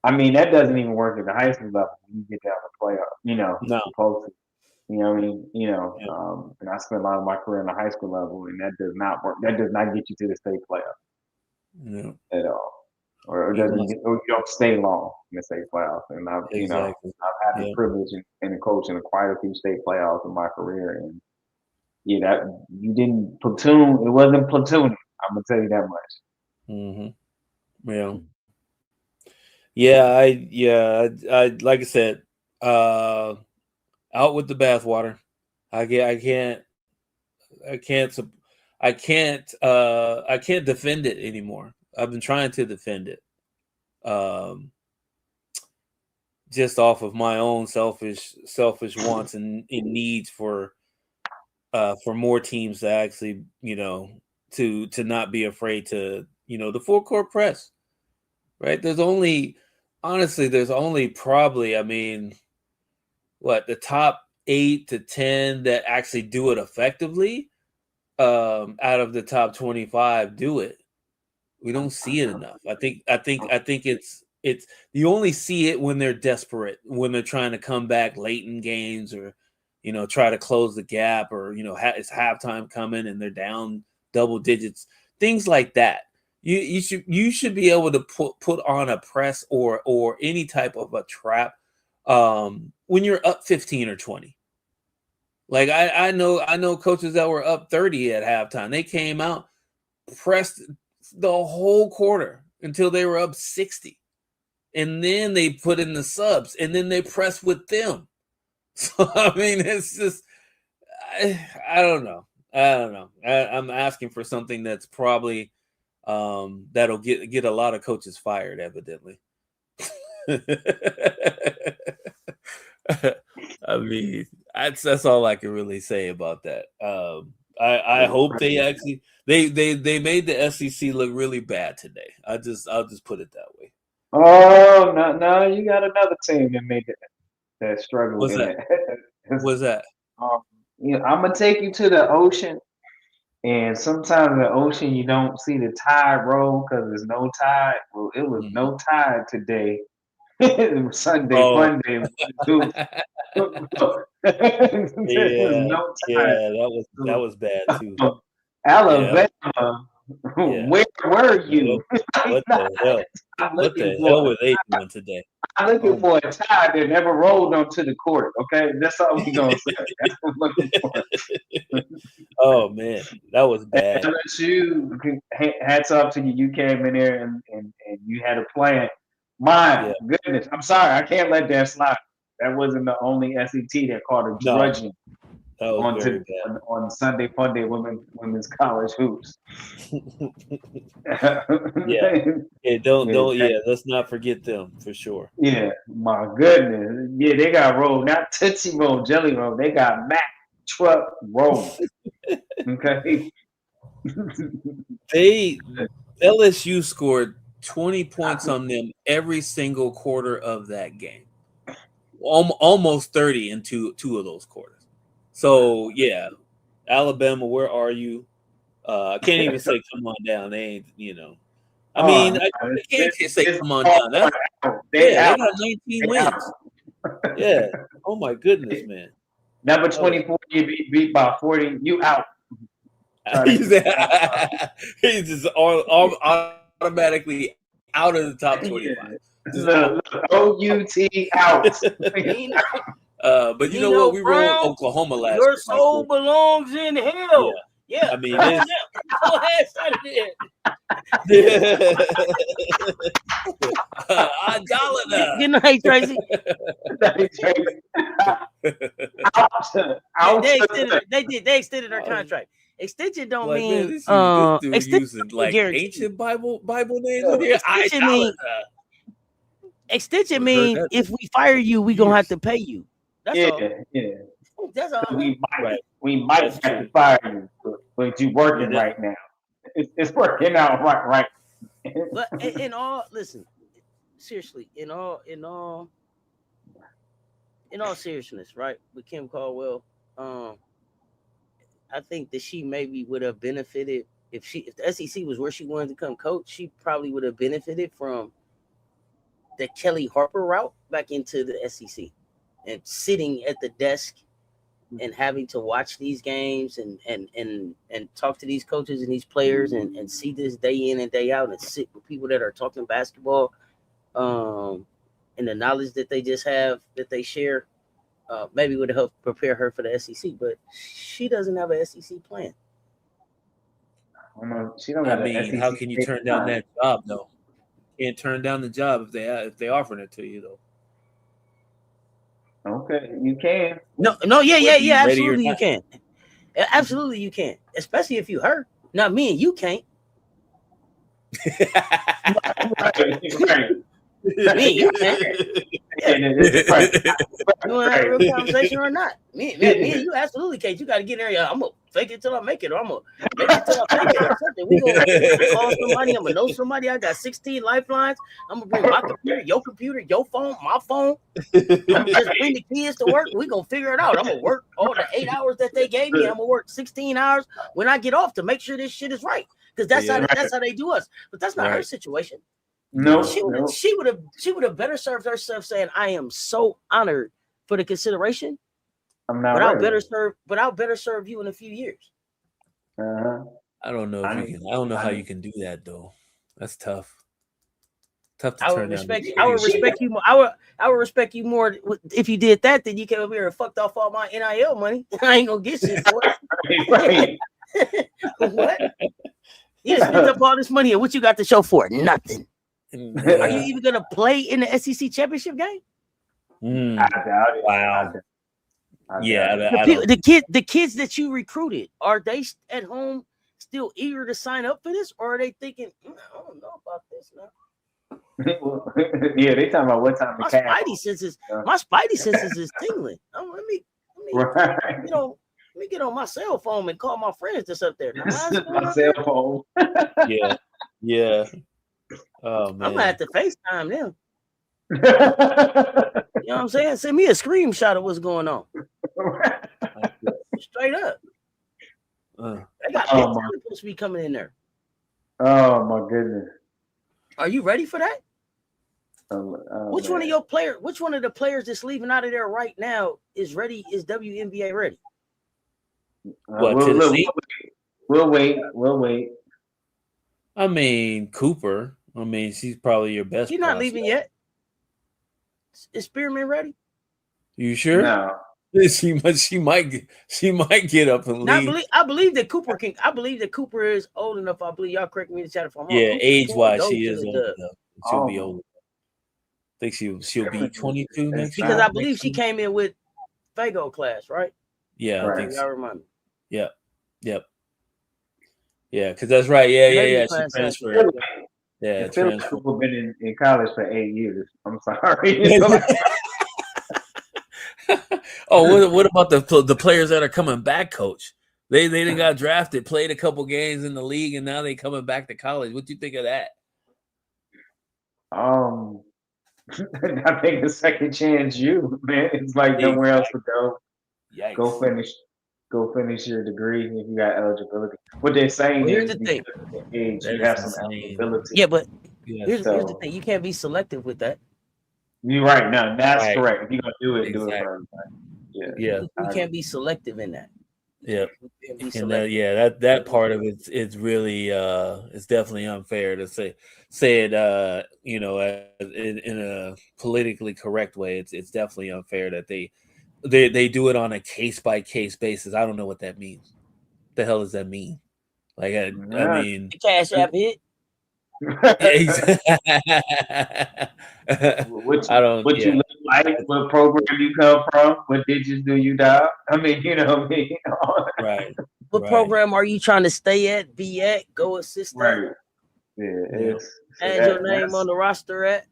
I mean, that doesn't even work at the high school level. When you get down to playoff, No. supposed to. You know what I mean? And I spent a lot of my career in the high school level, and that does not work. That does not get you to the state playoff at all, or you don't stay long in the state playoff. And I've had the privilege and the coach in quite a few state playoffs in my career, and that you didn't platoon. It wasn't platooning. I'm gonna tell you that much. Mm-hmm. Yeah. I like I said, out with the bathwater. I can't defend it anymore. I've been trying to defend it, just off of my own selfish wants and needs for more teams to actually, to not be afraid to, the full court press, right? There's only probably, the top 8 to 10 that actually do it effectively, out of the top 25 do it. We don't see it enough. I think it's you only see it when they're desperate, when they're trying to come back late in games, or try to close the gap, or it's halftime coming and they're down double digits, things like that. You should be able to put on a press or any type of a trap when you're up 15 or 20. Like I know coaches that were up 30 at halftime. They came out, pressed the whole quarter until they were up 60. And then they put in the subs, and then they press with them. So it's just I don't know. I'm asking for something that's probably that'll get a lot of coaches fired, evidently. That's all I can really say about that. I hope they actually they made the SEC look really bad today. I'll just put it that way. Oh no! You got another team that made that struggle. What's that? What's that? I'm gonna take you to the ocean, and sometimes in the ocean you don't see the tide roll because there's no tide. Well, it was no tide today. It was Sunday, Monday. No tide. That was bad too. Alabama Yeah. Where were you? What the hell? What the hell were they doing today? I'm looking for a tie that never rolled onto the court. Okay, that's all we gonna say. That's what I'm looking for. Oh man, that was bad. LSU, hats off to you. You came in there and you had a plan. My goodness, I'm sorry, I can't let that slide. That wasn't the only SET that caught a drudging on Sunday Fun Day women's college hoops. Let's not forget them for sure. Yeah, my goodness. Yeah, they got rolled, not Tootsie Roll, Jelly Roll. They got Mac Truck rolled. Okay. LSU scored 20 points on them every single quarter of that game. Almost 30 in two of those quarters. So yeah, Alabama, where are you? I can't even say come on down. They ain't, I mean, I can't say come on down. They got 19 wins. Yeah. Oh my goodness, man. Number 24, you beat by 40. You out. He's just automatically out of the top 25. OUT out. But you know what? We rolled Oklahoma last year. Your soul belongs in hell. Yeah. I mean, go ahead, son of it. Good night, Tracy. They extended our contract. Extension don't mean using like ancient Bible names in here. Extension means if we fire you, we gonna have to pay you. That's all. Yeah. That's all. We might have to fire you, but you're working right now. It's working out right. But in all, listen, seriously, in all seriousness, right? With Kim Caldwell, I think that she maybe would have benefited if the SEC was where she wanted to come coach. She probably would have benefited from the Kelly Harper route back into the SEC and sitting at the desk and having to watch these games and talk to these coaches and these players and see this day in and day out and sit with people that are talking basketball and the knowledge that they just have that they share. Maybe would help prepare her for the SEC, but she doesn't have an SEC plan. She don't have an SEC how can you turn down that job though? Can't turn down the job if they offered it to you though. Okay, you can. No, yeah, absolutely you can. Absolutely you can, especially if you hurt. Now me and you can't. Right. Me, you can't. You want to have a real conversation or not? Me and you absolutely can't. You got to get in there. I'm gonna fake it till I make it, or I'm gonna make it till I fake it, or something. We gonna call somebody. I'm gonna know somebody. I got 16 lifelines. I'm gonna bring my computer, your phone, my phone. I'm gonna just bring the kids to work. We gonna figure it out. I'm gonna work all the 8 hours that they gave me. I'm gonna work 16 hours when I get off to make sure this shit is right. Because that's how they do us. But that's not her situation. No, she would have better served herself saying, "I am so honored for the consideration. I'm not. But I'll better serve you in a few years." I don't know if you can. I don't know how you can do that though. That's tough. Tough to turn down. I would respect you more. I would respect you more if you did that than you came over here and fucked off all my NIL money. I ain't gonna get shit for it. What? You spent up all this money and what you got to show for it? Nothing. Are you even gonna play in the SEC championship game? I doubt it. Wow. The kids that you recruited, are they at home still eager to sign up for this, or are they thinking, I don't know about this now? Yeah, they talking about what time my spidey senses is tingling. Let me get on my cell phone and call my friends that's up there. My cell phone. Yeah. Oh man, I'm gonna have to FaceTime them. You know what I'm saying? Send me a screenshot of what's going on. Straight up. They got supposed to be coming in there. Oh my goodness. Are you ready for that? Which one of the players that's leaving out of there right now is ready? Is WNBA ready? We'll wait. I mean, Cooper. I mean, she's probably your best. She's not prospect. leaving yet. Is Spearman ready? You sure? No. She might get up and Now, leave. I believe that Cooper can. I believe that Cooper is old enough. I believe y'all correct me in the chat if I'm wrong. Yeah, Cooper age can wise, go she to is the old Dub. enough. She'll be Oh. old. I think she'll be 22 next Because year. I believe she came in with Fago class, right? Yeah, I Right. think Y'all so. remind me. Yep. Yeah, because that's right. Yeah. Maybe She class transferred. Yeah, It feels like transferred. we've been in college for 8 years. I'm sorry. Oh, what about the players that are coming back, coach? They didn't got drafted, played a couple games in the league, and now they coming back to college. What do you think of that? I think a second chance, you man. It's like nowhere else to go. Yikes. Go finish your degree if you got eligibility. What they're saying Well, here's is the because thing. of the age, That you is have some insane. eligibility. Yeah, but Yes. here's the thing. You can't be selective with that. You're right. No, that's Right. correct. If you're gonna do it, do it Exactly. for everybody. Yeah. Yeah. We can't be selective in that. Yep. We can't be And selective. that part of it's really it's definitely unfair to say it you know in a politically correct way. It's definitely unfair that they do it on a case by case basis. I don't know what that means. What the hell does that mean? Like I mean, The Cash App hit. I don't. What you look like, what program you come from, what digits do you dial? I mean, you know what I mean? Right. What program are you trying to stay at, be at, go assist at? Right. Yeah. Add your name on the roster at.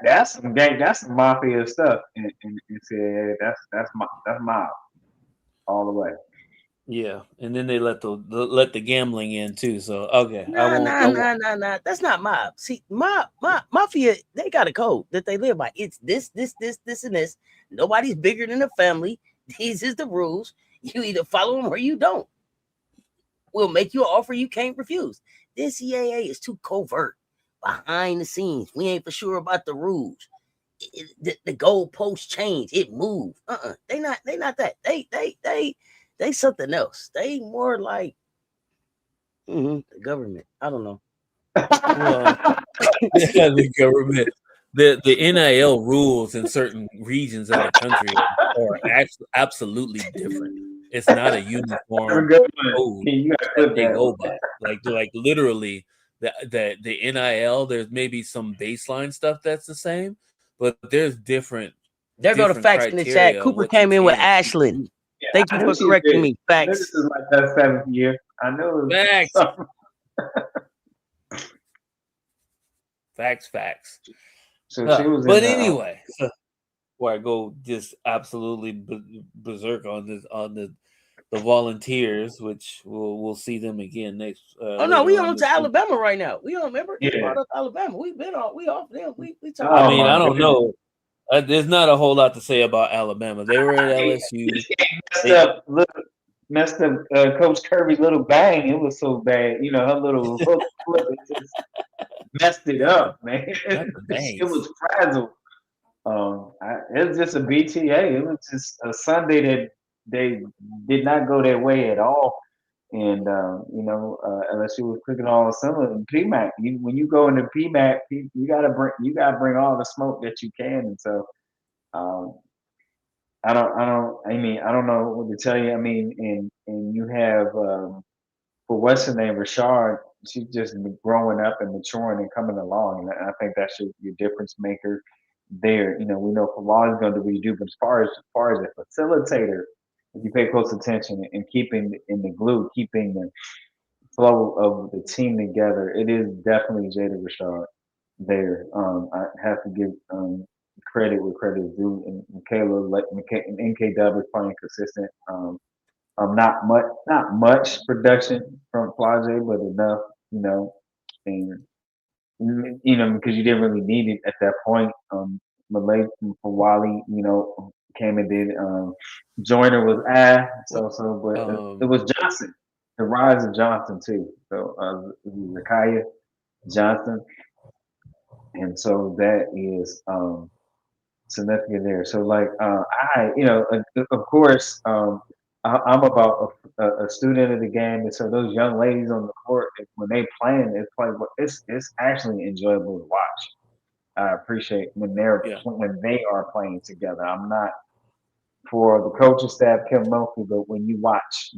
That's some gang. That's some mafia stuff in NCAA. That's mob all the way. Yeah, and then they let the gambling in too. So okay, Nah. That's not mob. See, mafia, they got a code that they live by. It's this, and this. Nobody's bigger than a family. These is the rules. You either follow them or you don't. We'll make you an offer you can't refuse. This NCAA is too covert. Behind the scenes, we ain't for sure about the rules. The goalposts change. It moves. They not that. They something else. They more like the government. I don't know. Well, yeah, the government, the NIL rules in certain regions of the country are absolutely different. It's not a uniform code that they go by. Like literally, the NIL. There's maybe some baseline stuff that's the same, but there's different. There go the facts in the chat. Cooper came in with Ashland. Yeah, thank you for correcting me. Facts. This is like that 7th year. I know. Facts. Facts. So she was. But anyway, before I go just absolutely berserk on the Volunteers, which we'll see them again next. Oh no, we on to Alabama right now. We don't remember. Yeah. Brought up Alabama. We off them. We talking. I mean, I don't know. There's not a whole lot to say about Alabama. They were at LSU. Messed up Coach Kirby's little bang. It was so bad. You know, her little hook flip just messed it up, man. It was frazzled. It was just a BTA. It was just a Sunday that they did not go their way at all. And LSU was cooking all summer. And PMAC, when you go into PMAC, you gotta bring all the smoke that you can. And so, I don't know what to tell you. I mean, and you have for what's her name, Rashard. She's just growing up and maturing and coming along, and I think that's your difference maker there. You know, we know Fawaz is going to do what you do, but as far as a facilitator, if you pay close attention and keeping in the glue, keeping the flow of the team together, it is definitely Jada Rashard there. I have to give credit where credit is due, and Michaela and NKW is playing consistent. Not much production from Flage, but enough, and because you didn't really need it at that point. Malay from Wally, came and did. Joyner was but it was Johnson, the rise of Johnson too. So Zakaya Johnson, and so that is significant there. So of course, I'm about a student of the game, and so those young ladies on the court, when they playing, it's actually enjoyable to watch. I appreciate when they are playing together. I'm not for the coaching staff, Kim Murphy, but when you watch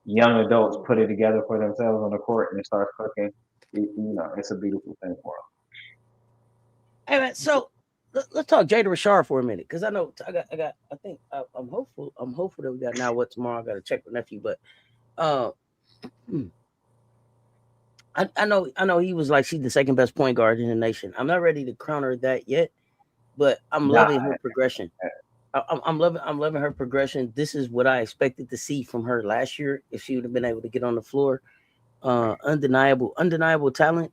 young adults put it together for themselves on the court and it starts cooking, it's a beautiful thing for them. Hey man, so let's talk Jada Rashard for a minute, because I know I think I'm hopeful that we got now what tomorrow. I got to check with nephew, but I know he was like, she's the second best point guard in the nation. I'm not ready to crown her that yet, but I'm loving her progression. I'm loving her progression. This is what I expected to see from her last year if she would have been able to get on the floor. Undeniable talent.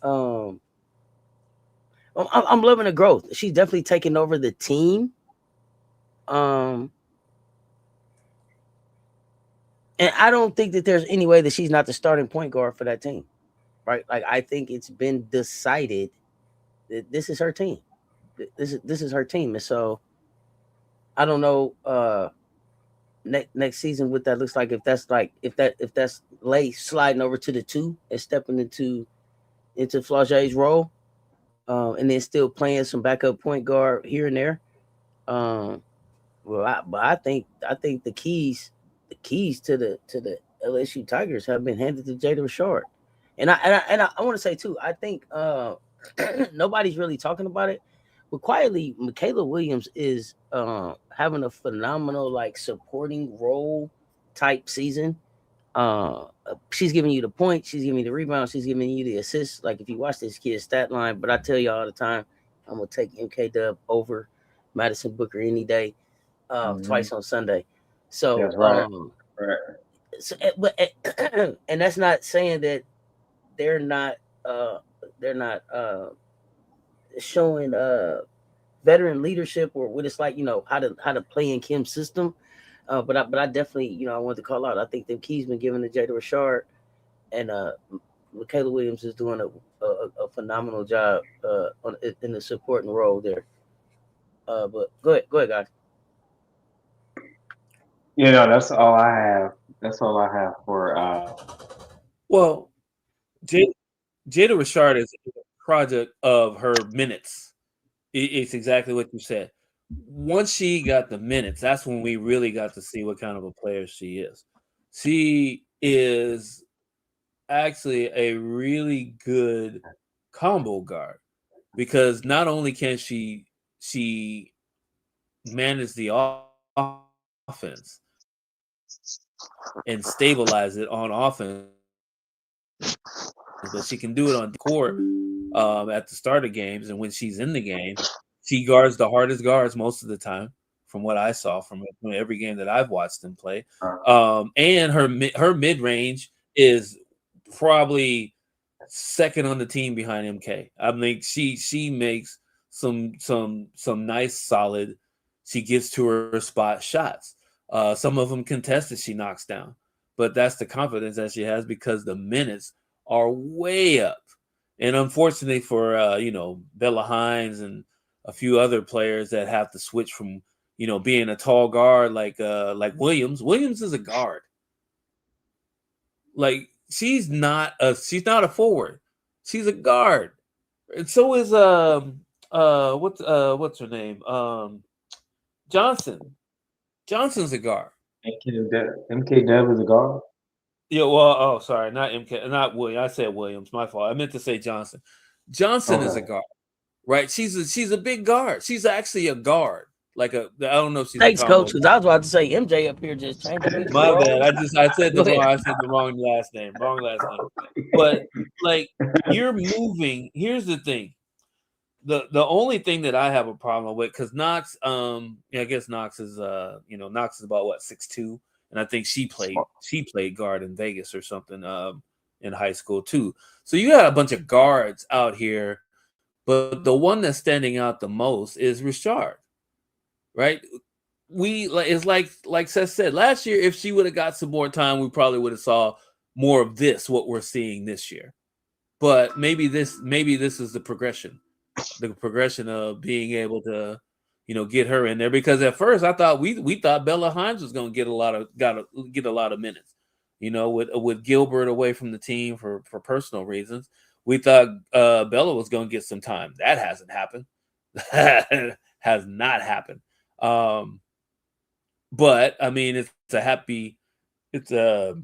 I'm loving the growth. She's definitely taking over the team. And I don't think that there's any way that she's not the starting point guard for that team, right? Like, I think it's been decided that this is her team. This is her team, and so I don't know next season what that looks like. If that's Lay sliding over to the 2 and stepping into Flage's role, and then still playing some backup point guard here and there. I think the keys to the LSU Tigers have been handed to Jada Rashard, and I want to say too, I think nobody's really talking about it, but quietly Michaela Williams is having a phenomenal like supporting role type season. She's giving you the point, she's giving you the rebound, she's giving you the assists. Like, if you watch this kid's stat line, but I tell you all the time, I'm gonna take MK over Madison Booker any day. Twice on Sunday. So that's right. Right. So, but and that's not saying that they're not showing veteran leadership or what it's like, how to play in Kim's system. But I definitely, I want to call out. I think the key's been given to Jada Rashard, and Michaela Williams is doing a phenomenal job in the supporting role there. But go ahead, guys. That's all I have. That's all I have for. Well, Jada Rashard is a project of her minutes. It's exactly what you said. Once she got the minutes, that's when we really got to see what kind of a player she is. She is actually a really good combo guard, because not only can she manage the offense and stabilize it on offense, but she can do it on the court at the start of games. And when she's in the game, she guards the hardest guards most of the time, from what I saw from every game that I've watched them play. And her mid range is probably second on the team behind MK. I mean, she makes some nice solid. She gets to her spot shots. Some of them contested, she knocks down, but that's the confidence that she has because the minutes are way up. And unfortunately for Bella Hines and a few other players that have to switch from being a tall guard like Williams. Williams is a guard. Like, she's not a forward. She's a guard. And so is what's her name? Johnson. Johnson's a guard. MK is a guard. Yeah, well, sorry, not Williams. I said Williams. My fault. I meant to say Johnson. Johnson is a guard, right? She's a big guard. She's actually a guard. I don't know if she's. Thanks, coach. Because I was about to say MJ up here just changed. My bad. I said the wrong last name. But you're moving. Here's the thing. The only thing that I have a problem with, because Knox, I guess Knox is Knox is about 6'2", and I think she played guard in Vegas or something in high school too. So you got a bunch of guards out here, but the one that's standing out the most is Rashard, right? It's like Seth said last year. If she would have got some more time, we probably would have saw more of what we're seeing this year. But maybe this is the progression of being able to get her in there, because at first I thought we thought Bella Hines was going to get a lot of minutes, with Gilbert away from the team for personal reasons. We thought Bella was going to get some time. That hasn't happened. Has not happened. But I mean, it's a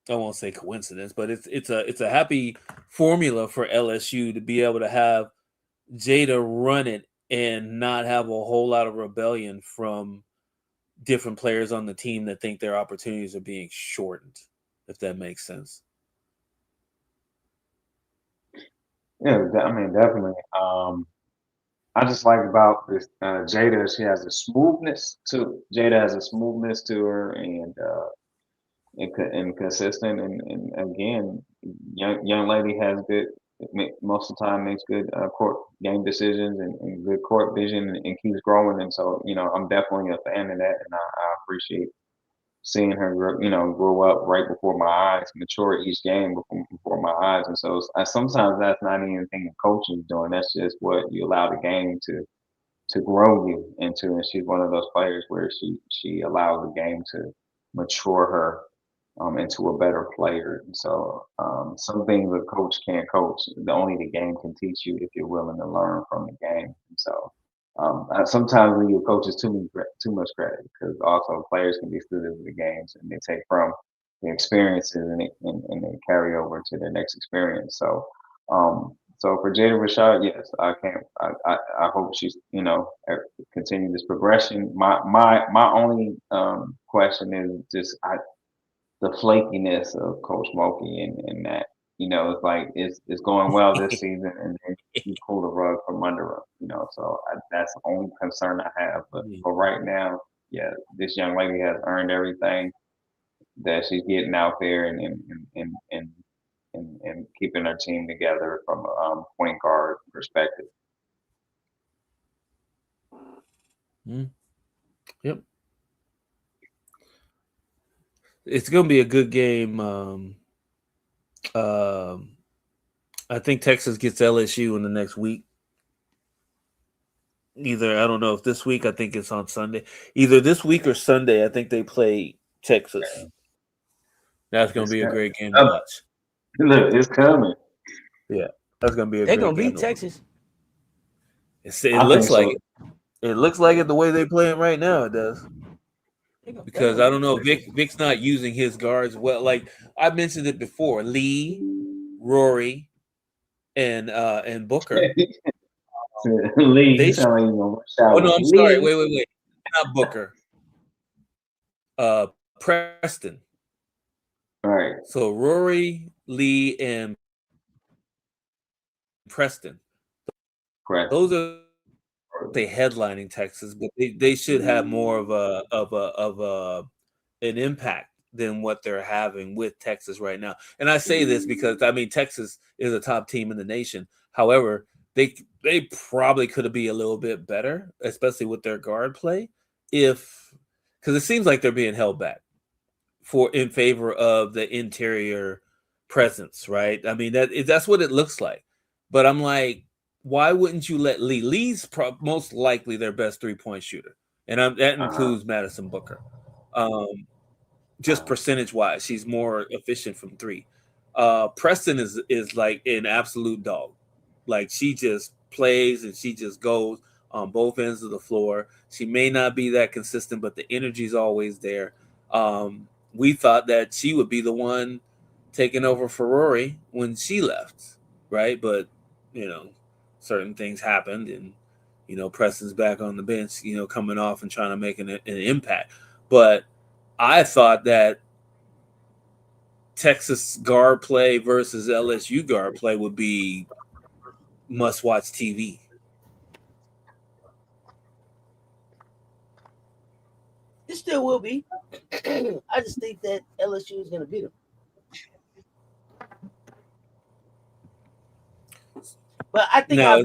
I won't say coincidence, but it's a happy formula for LSU to be able to have Jada run it and not have a whole lot of rebellion from different players on the team that think their opportunities are being shortened, if that makes sense. Yeah, I mean, definitely. I just like about this Jada. She has a smoothness to Jada has a smoothness to her, and consistent, and again, young lady has good. Most of the time makes good court game decisions and good court vision, and keeps growing. And so, I'm definitely a fan of that, and I appreciate seeing her grow up right before my eyes, mature each game before my eyes. And so sometimes that's not anything the coach is doing. That's just what you allow the game to grow you into. And she's one of those players where she allows the game to mature her into a better player. And so some things a coach can't coach. Only the game can teach you if you're willing to learn from the game. And so sometimes we give coaches too much credit, because also players can be students of the games, and they take from the experiences and they carry over to their next experience. So so for Jada Rashad, yes, I can't. I hope she's continue this progression. My only question is just the flakiness of Coach Mulkey, and that it's like it's going well this season, and then you pull the rug from under him. So that's the only concern I have. But for right now, yeah, this young lady has earned everything that she's getting out there, and keeping her team together from a point guard perspective. Yep. It's going to be a good game. I think Texas gets LSU in the next week. Either, I don't know if this week, I think it's on Sunday. Either this week or Sunday, I think they play Texas. That's going to be a great game to watch. Look, it's coming. Yeah, that's going to be a They're great game. They're going to beat Texas. It looks like it. It looks like it the way they're playing right now. It does. Because I don't know, Vic's not using his guards well. Like I mentioned it before, Lee, Rory, and Booker. Lee, you sound like you're gonna rush out. Oh no, I'm sorry. Wait. Not Booker. Preston. All right. So Rory, Lee, and Preston. Correct. Those are they headlining Texas, but they should have more of an impact than what they're having with Texas right now. And I say this because I mean Texas is a top team in the nation. However, they probably could be a little bit better, especially with their guard play, because it seems like they're being held back in favor of the interior presence, right? I mean that's what it looks like. But I'm like, why wouldn't you let Lee? Lee's most likely their best 3-point shooter, and that includes Madison Booker. Just percentage wise, she's more efficient from 3. Preston is like an absolute dog. Like she just plays and she just goes on both ends of the floor. She may not be that consistent, but the energy is always there. We thought that she would be the one taking over for Rory when she left, right? But certain things happened, and Preston's back on the bench, coming off and trying to make an impact. But I thought that Texas guard play versus LSU guard play would be must-watch TV. It still will be. I just think that LSU is going to beat them. But I think I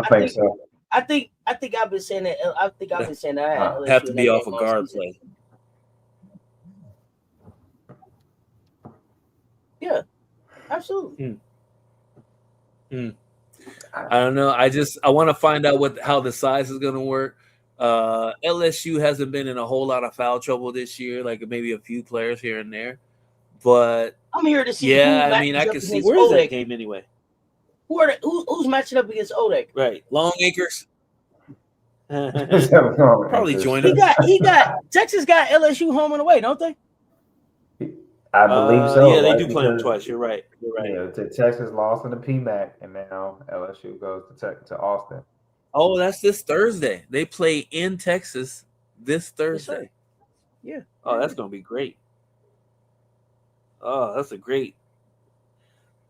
think so. I think I've been saying that. I think I've been saying that. I have to be off of guard play. Yeah, absolutely. I don't know. I want to find out how the size is going to work. LSU hasn't been in a whole lot of foul trouble this year, like maybe a few players here and there. But I'm here to see. yeah, who I mean, I matches can up see against where is that Oleg. game anyway? Who's matching up against Oleg? Right, Long Acres. Probably Probably join He us. got Texas got LSU home and away, don't they? I believe so. Yeah, they right? do play them Because, twice. You're right. You're right. Yeah, Texas lost in the PMAC, and now LSU goes to Austin. Oh, that's this Thursday. They play in Texas this Thursday. Yeah. Oh, that's going to be great. Oh, that's a great.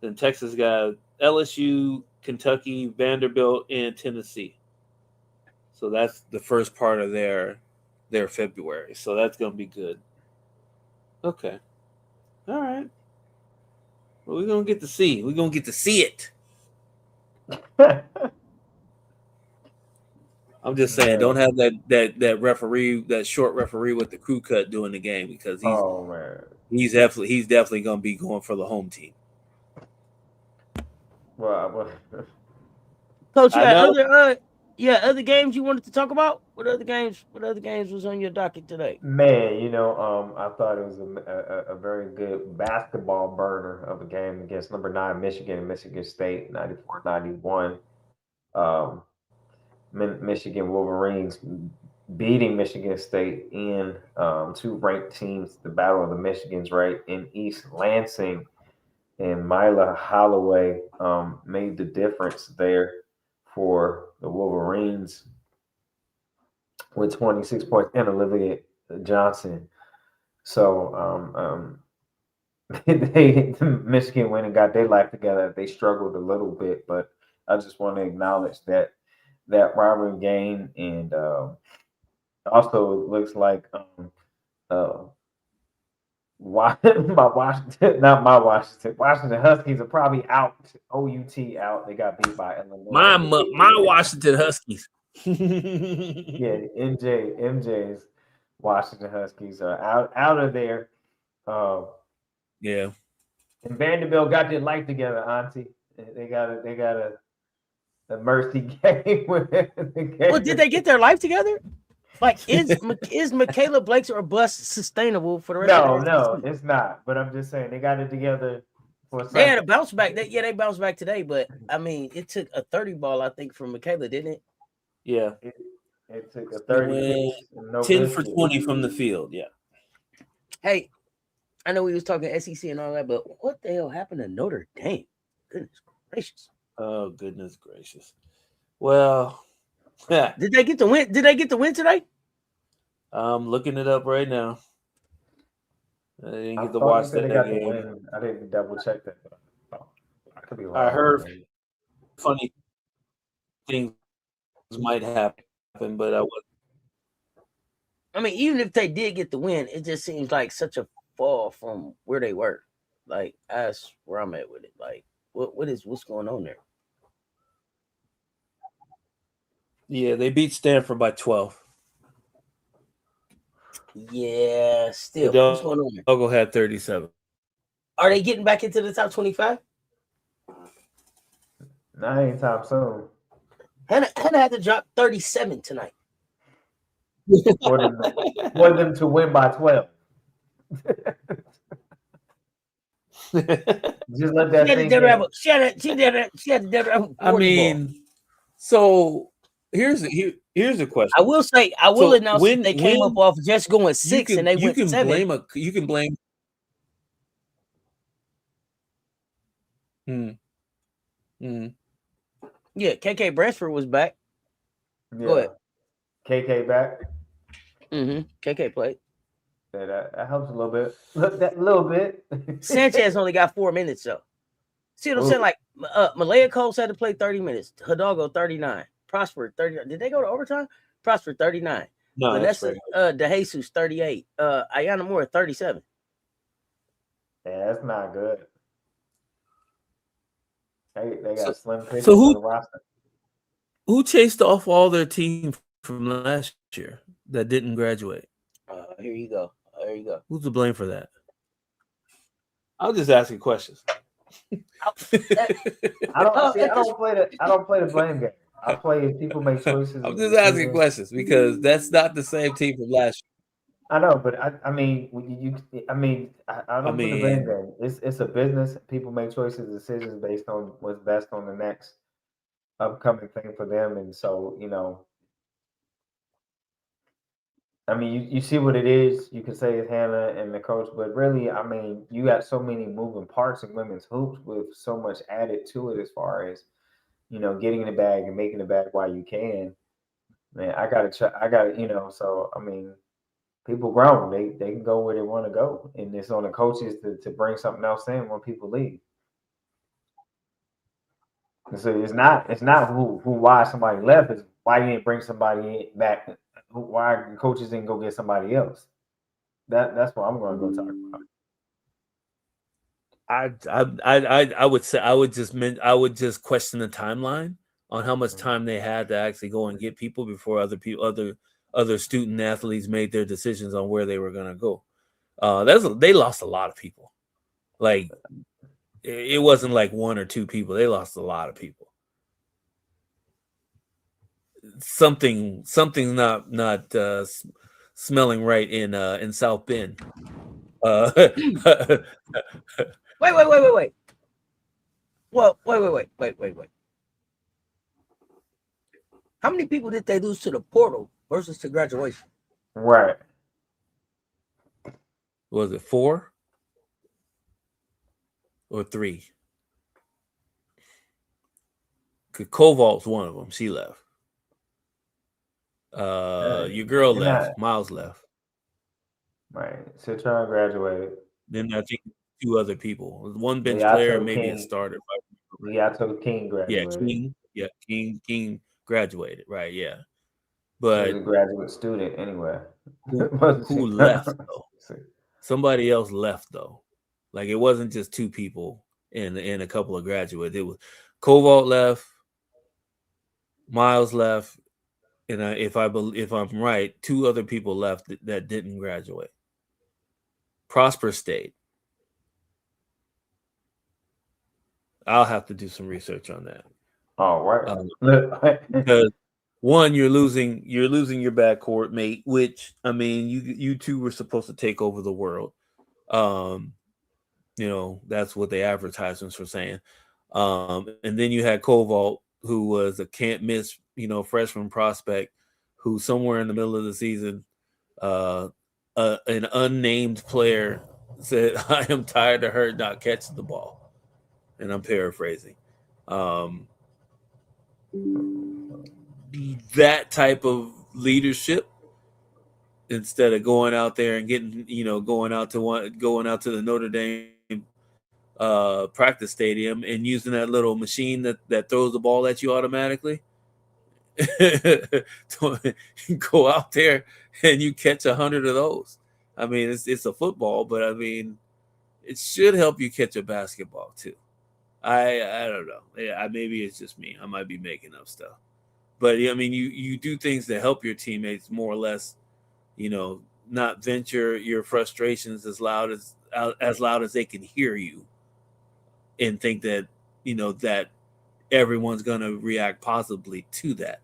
Then Texas got LSU, Kentucky, Vanderbilt, and Tennessee. So that's the first part of their February. So that's going to be good. Okay. All right. Well, we're going to get to see. We're going to get to see it. I'm just saying, don't have that referee, that short referee with the crew cut doing the game, because he's definitely going to be going for the home team. Well, Coach, you had other games you wanted to talk about? What other games was on your docket today? man, I thought it was a very good basketball burner of a game against number 9 Michigan and Michigan State, 94-91. Michigan Wolverines beating Michigan State in 2 ranked teams, the Battle of the Michigans, right, in East Lansing. And Mila Holloway made the difference there for the Wolverines with 26 points, and Olivia Johnson. So Michigan went and got their life together. They struggled a little bit, but I just want to acknowledge that rivalry game. And also it looks like Washington Huskies are probably out. OUT out. They got beat by Illinois. My Washington Huskies. Yeah, MJ's Washington Huskies are out of there. Yeah. And Vanderbilt got their life together, Auntie. They got a mercy game. Well, did they get their life together? Like, is Michaela Blake's or bust sustainable for the rest of the No, it's not. But I'm just saying they got it together for They had a bounce back. They bounced back today, but I mean, it took a 30 ball, I think, from Michaela, didn't it? Yeah. It took a 30. 10 for 20 from the field. Yeah. Hey, I know we was talking SEC and all that, but what the hell happened to Notre Dame? Goodness gracious. Oh, goodness gracious. Well, yeah. Did they get the win? Did they get the win today? I'm looking it up right now. I didn't get to watch that game. I didn't double check that. I could be wrong. I heard funny things might happen, but I wasn't. I mean, even if they did get the win, it just seems like such a fall from where they were. Like, that's where I'm at with it. Like, what's going on there? Yeah, they beat Stanford by 12. Yeah, still. What's going on there? Ogle had 37. Are they getting back into the top 25? Not anytime soon. Hannah had to drop 37 tonight. For them to win by 12. Just let that thing go. She had to I mean, so here's a question. I will say, announce when they came up off just going 6 and they went 7. You can blame. Yeah, KK Bransford was back. Yeah. Go ahead. KK back. KK played. Yeah, that helps a little bit. That little bit. Sanchez only got 4 minutes though. See what I'm saying? Like Malaya Coles had to play 30 minutes. Hidalgo 39. Prosper 39. Did they go to overtime? Prosper 39. No, Vanessa DeJesus 38. Ayana Moore 37. Yeah, that's not good. They got slim pickings so on the roster. Who chased off all their team from last year that didn't graduate? Here you go. Who's to blame for that? I'll just ask you questions. I don't play the blame game. I play if people make choices. I'm just asking questions because that's not the same team from last year. I know, but I mean, I don't put the blame game. It's a business. People make choices, decisions based on what's best on the next upcoming thing for them, and so I mean, you see what it is. You can say it's Hannah and the coach, but really, I mean, you got so many moving parts in women's hoops with so much added to it as far as getting in the bag and making the bag while you can. Man, I gotta, So I mean, people grown. They can go where they want to go, and it's on the coaches to bring something else in when people leave. And so it's not why somebody left. It's why you didn't bring somebody back. Why coaches didn't go get somebody else. That's what I'm going to go talk about. I would say I would just question the timeline on how much time they had to actually go and get people before other student athletes made their decisions on where they were going to go. They lost a lot of people. Like it wasn't like one or two people. They lost a lot of people. Something's not smelling right in South Bend. Wait. Well, wait. How many people did they lose to the portal versus to graduation? Right. Was it 4 or 3? Koval's one of them. She left. Your girl left. Miles left. Right. Citron graduated. Then I think 2 other people. One bench player, maybe a starter. Leato King graduated. King graduated. Right. Yeah. But he was a graduate student anyway. Who left though? Somebody else left though. Like it wasn't just 2 people and a couple of graduates. It was Koval left, Miles left, and if I'm right, 2 other people left that didn't graduate. Prosper stayed. I'll have to do some research on that. Oh, right. Because one, you're losing your backcourt mate, which I mean, you two were supposed to take over the world. That's what the advertisements were saying. And then you had Koval, who was a can't miss, freshman prospect, who somewhere in the middle of the season, an unnamed player said, "I am tired of her not catching the ball," and I'm paraphrasing. That type of leadership, instead of going out there and getting, going out to the Notre Dame practice stadium and using that little machine that throws the ball at you automatically. Go out there and you catch 100 of those. I mean, it's a football, but I mean, it should help you catch a basketball too. I don't know. Yeah, maybe it's just me. I might be making up stuff. But I mean, you do things to help your teammates more or less, not vent your frustrations as loud as they can hear you, and think that that everyone's gonna react positively to that.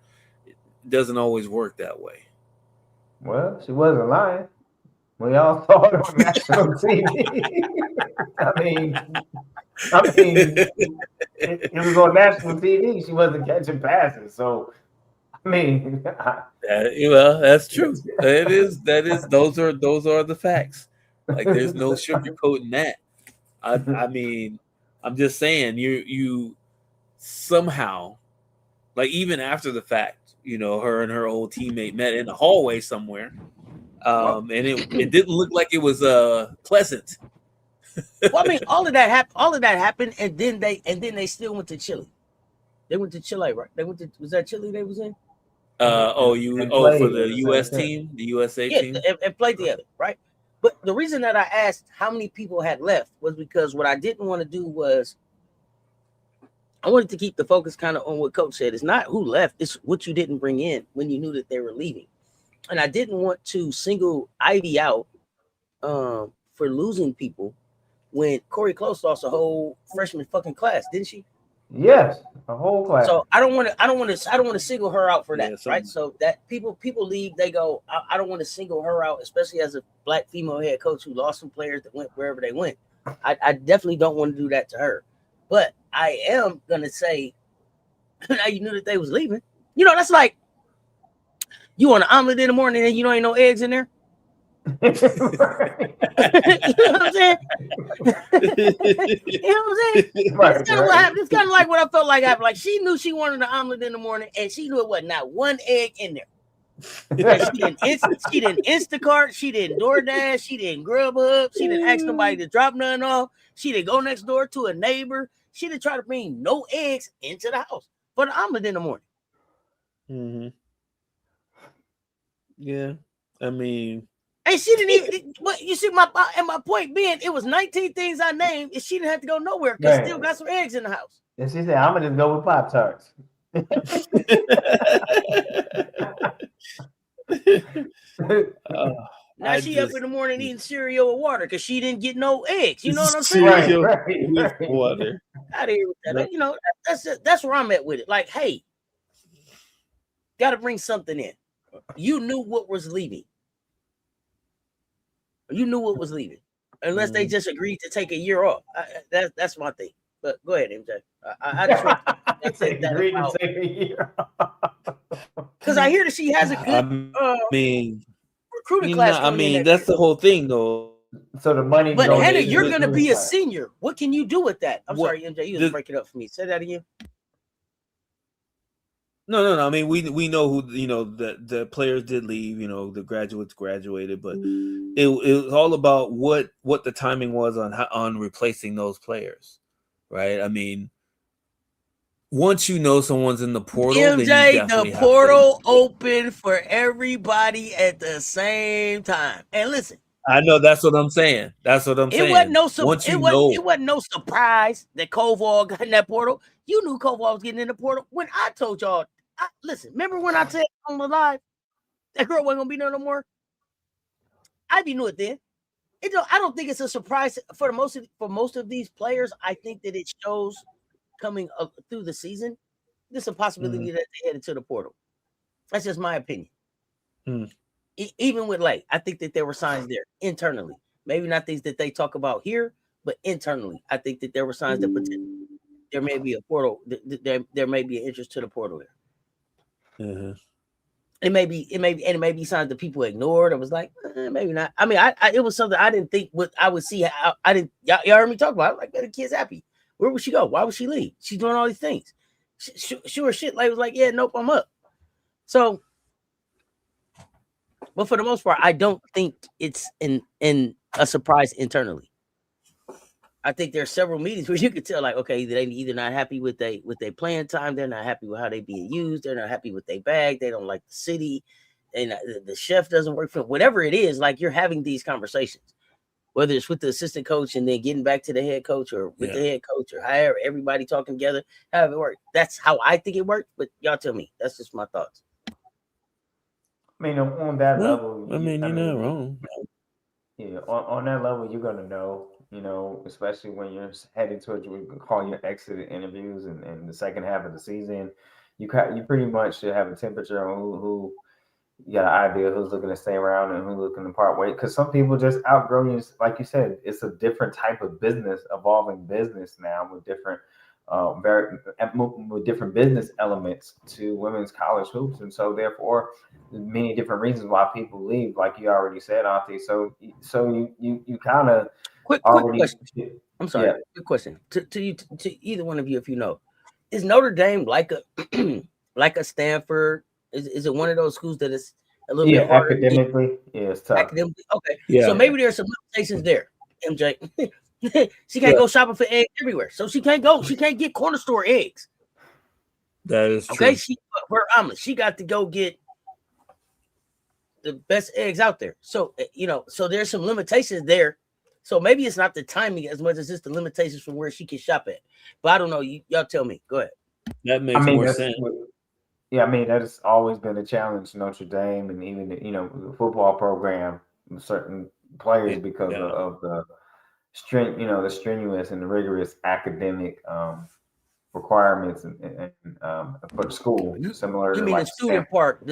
It doesn't always work that way. Well, she wasn't lying. We all saw it on national TV. I mean, it was on national TV. She wasn't catching passes, so. I mean, well, that's true. It is. That is. Those are the facts. Like, there's no sugarcoating that. I mean, I'm just saying, you somehow, like, even after the fact, her and her old teammate met in the hallway somewhere, and it didn't look like it was pleasant. Well, I mean, all of that happened, and then they still went to Chile. They went to Chile, right? Was that Chile they was in? For the U.S. team, the USA team, and played together, right? But the reason that I asked how many people had left was because what I didn't want to do was I wanted to keep the focus kind of on what Coach said. It's not who left; it's what you didn't bring in when you knew that they were leaving. And I didn't want to single Ivy out for losing people when Corey Close lost a whole freshman fucking class, didn't she? Yes, a whole class. So I don't want to single her out for that, right? So that people leave, they go. I don't want to single her out, especially as a black female head coach who lost some players that went wherever they went. I definitely don't want to do that to her, but I am gonna say, now you knew that they was leaving. You know, that's like you want an omelet in the morning and you know ain't no eggs in there. You know what I'm saying? You know what I'm saying? Right, It's kind of what happened. It's kind of like what I felt like happened. Like she knew she wanted an omelet in the morning, and she knew it wasn't not one egg in there. She didn't Instacart, she didn't DoorDash, she didn't Grubhub, she didn't ask nobody to drop none off. She didn't go next door to a neighbor. She didn't try to bring no eggs into the house for the omelet in the morning. Mm-hmm. Yeah, I mean. And she didn't even. What you see, my point being, it was 19 things I named, and she didn't have to go nowhere because still got some eggs in the house. And she said, "I'm gonna just go with Pop-Tarts." Now she up in the morning eating cereal with water because she didn't get no eggs. You know what I'm saying? Cereal with water. Out of here with that. You know, that's where I'm at with it. Like, hey, got to bring something in. You knew what was leaving. You knew what was leaving, unless they just agreed to take a year off. That's my thing. But go ahead, MJ. I just want to say that agreed to take a year because I hear that she has a good recruiting class. I mean, that's the whole thing, though. So the money. But Hannah, you're going to be a senior. What can you do with that? I'm sorry, MJ. You just break it up for me. Say that again. No. I mean, we know who the players did leave. You know, the graduates graduated, but it was all about what the timing was on replacing those players, right? I mean, once you know someone's in the portal, MJ, the portal open for everybody at the same time. And listen, I know that's what I'm saying. It wasn't no surprise that Koval got in that portal. You knew Koval was getting in the portal when I told y'all. Listen, remember when I said on the live that girl wasn't gonna be there no more? I knew it then. I don't think it's a surprise for most of these players. I think that it shows coming up through the season. There's a possibility that they headed to the portal. That's just my opinion. Even with Lay, I think that there were signs there internally. Maybe not things that they talk about here, but internally, I think that there were signs that there may be a portal. There may be an interest to the portal there. Mm-hmm. It may be signs that people ignored. It was like maybe not. I mean, it was something I didn't think I would see. I didn't. Y'all heard me talk about it. I was like, man, the kid's happy. Where would she go? Why would she leave? She's doing all these things. Sure shit. Like was like, yeah, nope, I'm up. So, but for the most part, I don't think it's in a surprise internally. I think there are several meetings where you could tell, like, okay, they're either not happy with their playing time, they're not happy with how they being used, they're not happy with their bag, they don't like the city, and the chef doesn't work for them. Whatever it is, like you're having these conversations, whether it's with the assistant coach and then getting back to the head coach or with the head coach or however everybody talking together, however it works. That's how I think it worked. But y'all tell me. That's just my thoughts. I mean, on that level, you're not wrong. Yeah, on that level, you're gonna know. You know, especially when you're heading towards what we call your exit interviews and the second half of the season, you pretty much should have a temperature on who you got an idea who's looking to stay around and who's looking to part ways. Because some people just outgrow you. Like you said, it's a different type of business, evolving business now with different, with different business elements to women's college hoops, and so therefore, many different reasons why people leave. Like you already said, Auntie. So you kind of. Quick question. I'm sorry. Yeah. Quick question to either one of you, if you know, is Notre Dame like a Stanford? Is it one of those schools that is a little bit harder academically? Yeah, it's tough. Academically, okay. Yeah. So maybe there's some limitations there. MJ, she can't go shopping for eggs everywhere, so she can't go. She can't get corner store eggs. That is true. Okay. Her omelet. She got to go get the best eggs out there. So so there's some limitations there. So maybe it's not the timing as much as it's the limitations from where she can shop at. But I don't know. Y'all tell me. Go ahead. That makes more sense. Yeah, I mean, that has always been a challenge, Notre Dame, and even the football program, certain players because of the the strenuous and the rigorous academic requirements and for the school, similar You to mean like the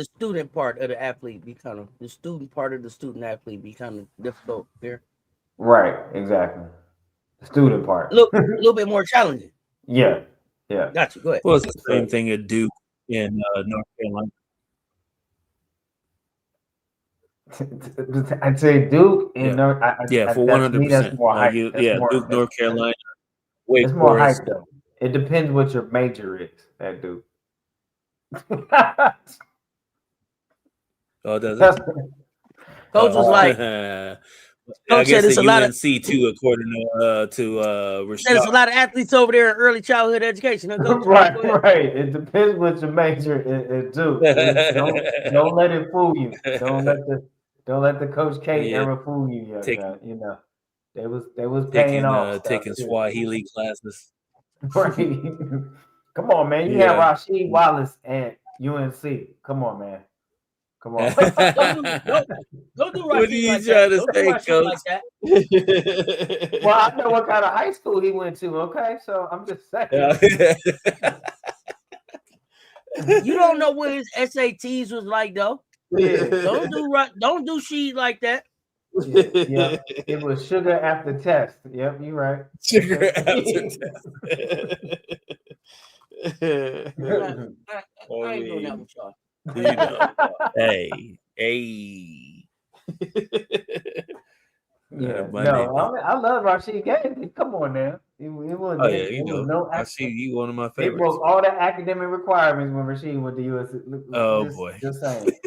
student part of the athlete be kind of the student part of the student athlete be kind of difficult there. Right, exactly. The student part. A little bit more challenging. Yeah. Gotcha. Go ahead. Well, it's the same thing at Duke in North Carolina. I'd say Duke and for 100%. That's more hype. Duke, North Carolina, Wake It's more Forest. hype though. It depends what your major is at Duke. Oh, does it? Coach was like, I guess said it's the a lot of UNC too, according to Rashad. there's a lot of athletes over there in early childhood education. Huh, Coach? Right. It depends what your major is. Duke. Don't let it fool you. Don't let the Coach K era fool you. You know, they was paying off. Taking Swahili classes. Right. Come on, man. You have Rasheed Wallace at UNC. Come on, man. Come on. Don't do Rasheed What are you like trying that. to say, Coach? Like Well, I know what kind of high school he went to. Okay, so I'm just saying. You don't know what his SATs was like, though. Yeah. Don't do Sheed like that. Yeah. It was sugar after test. Yep, you're right. Sugar after test. I ain't doing that with y'all. Hey. I love Rasheed Gay. Come on now. It wasn't. Oh yeah, I see you one of my It favorites. broke all the academic requirements when Rasheed went to USC. Oh boy. Just saying.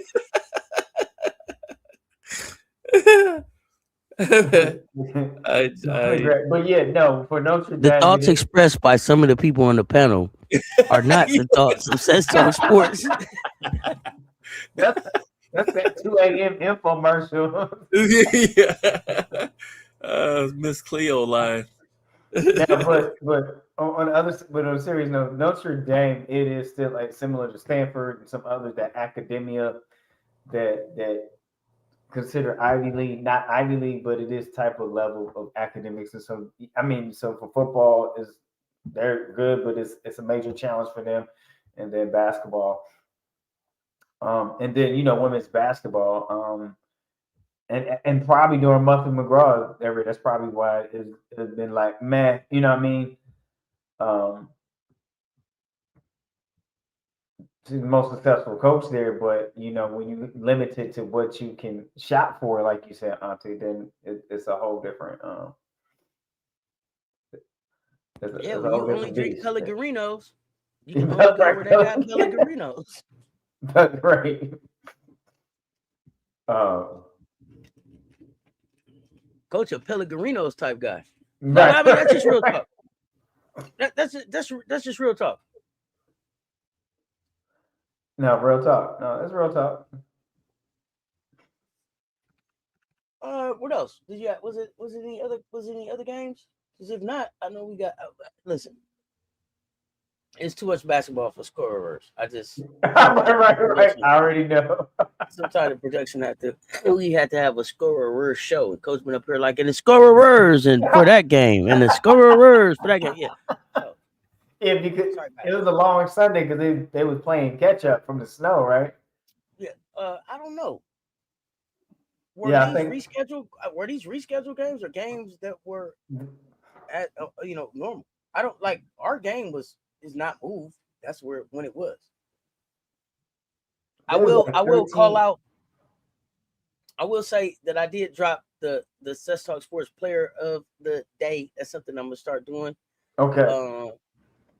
But yeah, no, for Notre Dame. The thoughts expressed by some of the people on the panel are not the thoughts of Cess Talk Sports. That's that 2 a.m. infomercial. Miss Cleo line. Yeah, but on a serious note, Notre Dame, it is still like similar to Stanford and some others that academia that consider Ivy League, not Ivy League, but it is type of level of academics. And so, so for football they're good, but it's a major challenge for them. And then basketball, and then women's basketball, and probably during Muffin McGraw era, that's probably why it's been like meh. You know what I mean? She's the most successful coach there, but when you limit it to what you can shop for, like you said, Auntie, then it's a whole different. You only drink Pellegrinos. You can only go where they got Pellegrinos. That's right. Coach a Pellegrinos type guy. Right. No, that's just real talk. That's just real talk. No, real talk. No, that's real talk. What else did you? Was it any other games? Because if not, I know we got. Listen, it's too much basketball for scorers. I just right. I already know. Some type of production we had to have a scorers show. And Coach been up here like, and the scorers and for that game, and the scorers for that game. Yeah. So, yeah, because it was a long Sunday because they was playing catch up from the snow, right? Yeah. I don't know. Were these rescheduled games or games that were at normal? I don't like our game is not moved. That's when it was. I will call out. I will say that I did drop the Cess Talk Sports Player of the Day. That's something I'm gonna start doing. Okay.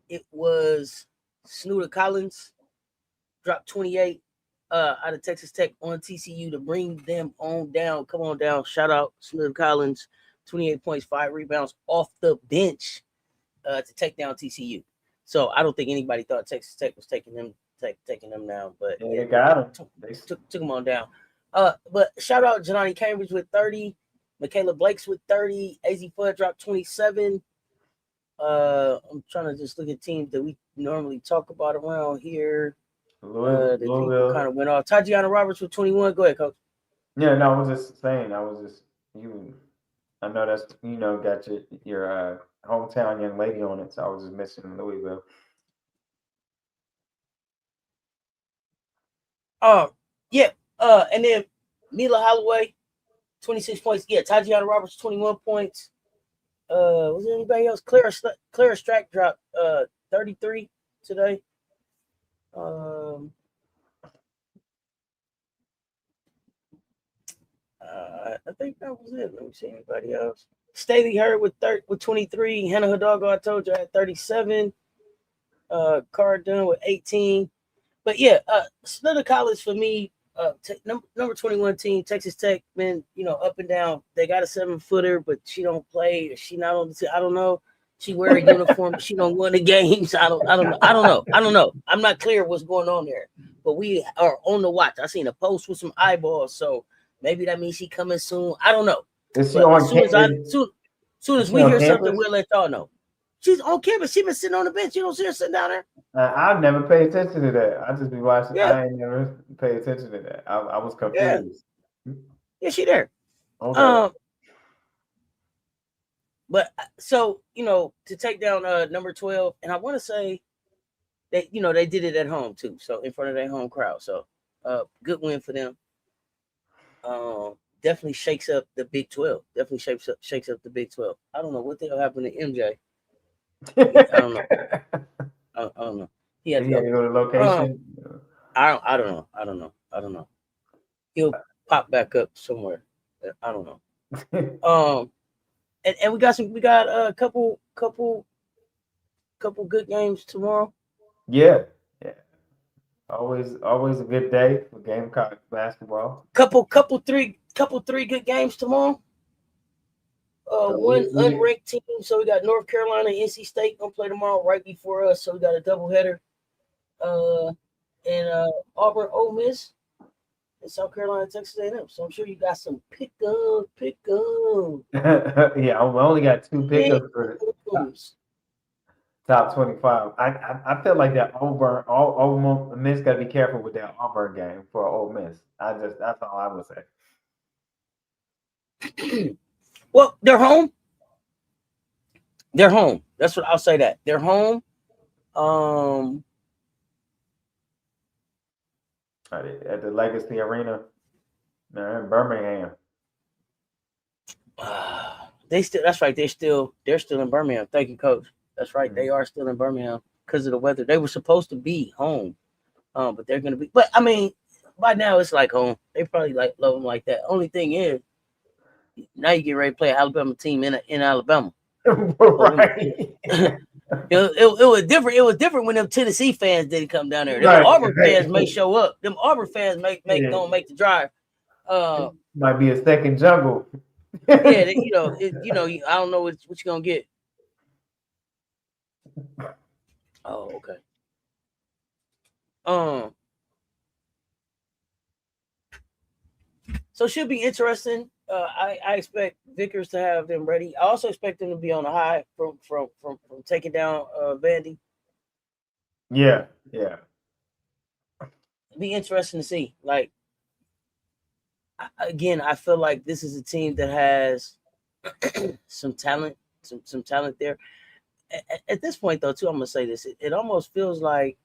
It was Snoota Collins, dropped 28 out of Texas Tech on TCU to bring them on down. Come on down. Shout out Snoota Collins, 28 points, 5 rebounds off the bench to take down TCU. So I don't think anybody thought Texas Tech was taking them down, but they got them. Took them on down. But shout out Janani Cambridge with 30, Michaela Blakes with 30, AZ Fudd dropped 27. I'm trying to just look at teams that we normally talk about around here. The people kind of went off. Tajiana Roberts with 21. Go ahead, Coach. Yeah, no, I was just saying. I know that's got your hometown young lady on it, so I was just missing Louisville. Yeah. And then Mila Holloway, 26 points. Yeah, Tajiana Roberts, 21 points. Was there anybody else? Clara Strack dropped 33 today. I think that was it. Let me see anybody else. Staley Hurd with 23. Hannah Hidalgo, I told you, had 37. Cara Dunn with 18. But yeah, Snudder College for me, number 21 team, Texas Tech, been up and down. They got a 7-footer, but she don't play. She not on the team. I don't know. She wear a uniform. She don't win the games. I don't know. I'm not clear what's going on there. But we are on the watch. I seen a post with some eyeballs, so maybe that means she coming soon. I don't know. Is she on soon as we hear something, we'll let y'all know. She's on campus. She been sitting on the bench. You don't see her sitting down there. I've never paid attention to that. I just be watching. Yeah. I ain't never paid attention to that. I was confused. Yeah, she there. Okay. But so to take down number 12, and I want to say that they did it at home too, so in front of their home crowd. So good win for them. Definitely shakes up the Big 12. Definitely shakes up the Big 12. I don't know what the hell happened to MJ. I don't know. He had to go to location. I don't know. He'll pop back up somewhere. I don't know. And we got a couple good games tomorrow. Yeah. Always a good day for Gamecock basketball. Couple three good games tomorrow. One unranked team. So we got North Carolina and NC State gonna play tomorrow right before us. So we got a doubleheader. And Auburn, Ole Miss, and South Carolina, Texas A&M. So I'm sure you got some pick-up. Yeah, I only got 2 pickups for top 25. I feel like that Ole Miss got to be careful with that Auburn game for Ole Miss. That's all I would say. Well, they're home. That's what I'll say. That they're home. At the Legacy Arena, they're in Birmingham. That's right. They're still in Birmingham. Thank you, Coach. That's right. They are still in Birmingham because of the weather. They were supposed to be home, but they're gonna be. But I mean, by now it's like home. They probably love them like that. Only thing is, now you get ready to play an Alabama team in Alabama. Right. It was different. It was different when them Tennessee fans didn't come down there. Them Auburn fans may show up. Them Auburn fans don't make the drive. Might be a second jungle. Yeah, I don't know what you're gonna get. Oh, okay. So it should be interesting. I expect Vickers to have them ready. I also expect them to be on a high from taking down Vandy. Yeah. It'd be interesting to see. Like, again, I feel like this is a team that has some talent, some talent there. At this point, though, too, I'm gonna say this. It almost feels like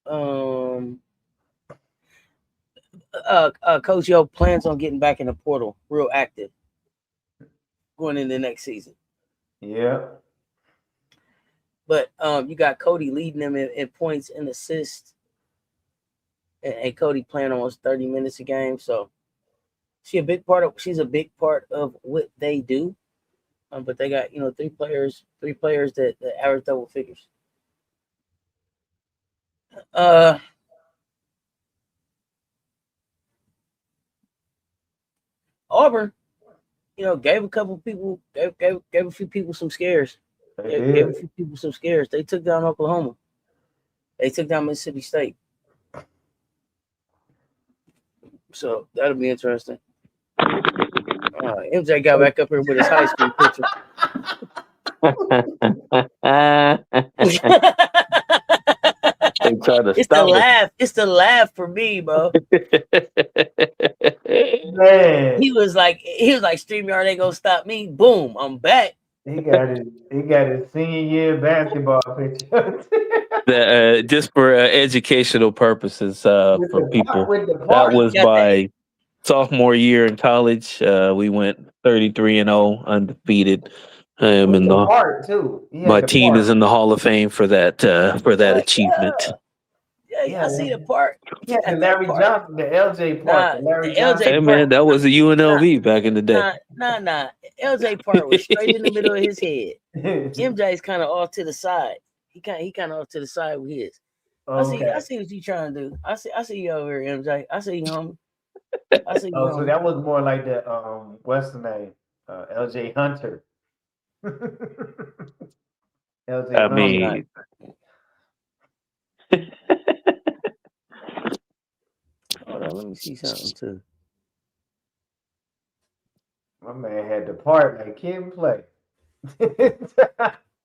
Coach Yo plans on getting back in the portal real active going into the next season. Yeah. But you got Cody leading them in points and assists. And Cody playing almost 30 minutes a game. So she's a big part of what they do. But they got, 3 players that average double figures. Auburn, gave a few people some scares. Gave a few people some scares. They took down Oklahoma. They took down Mississippi State. So that'll be interesting. MJ got back up here with his high school picture. They try to It's the laugh. It's the laugh for me, bro. Man, he was like, StreamYard ain't gonna stop me. Boom, I'm back. he got his senior year basketball picture. Just for educational purposes for people. That was my sophomore year in college. We went 33-0, undefeated. My team is in the Hall of Fame for that achievement. Yeah, I see the part. Yeah, the Larry Johnson, the LJ part. Nah, The LJ Hey man, that was a UNLV back in the day. Nah. LJ part was straight in the middle of his head. MJ's kind of off to the side. He kind of off to the side with his. Okay. I see what you trying to do. I see you over here, MJ. I see you, homie. I see you. Oh, so that was more like the what's the name? LJ Hunter. LJ I mean, hold on, let me see something too. My man had the part like Kim play.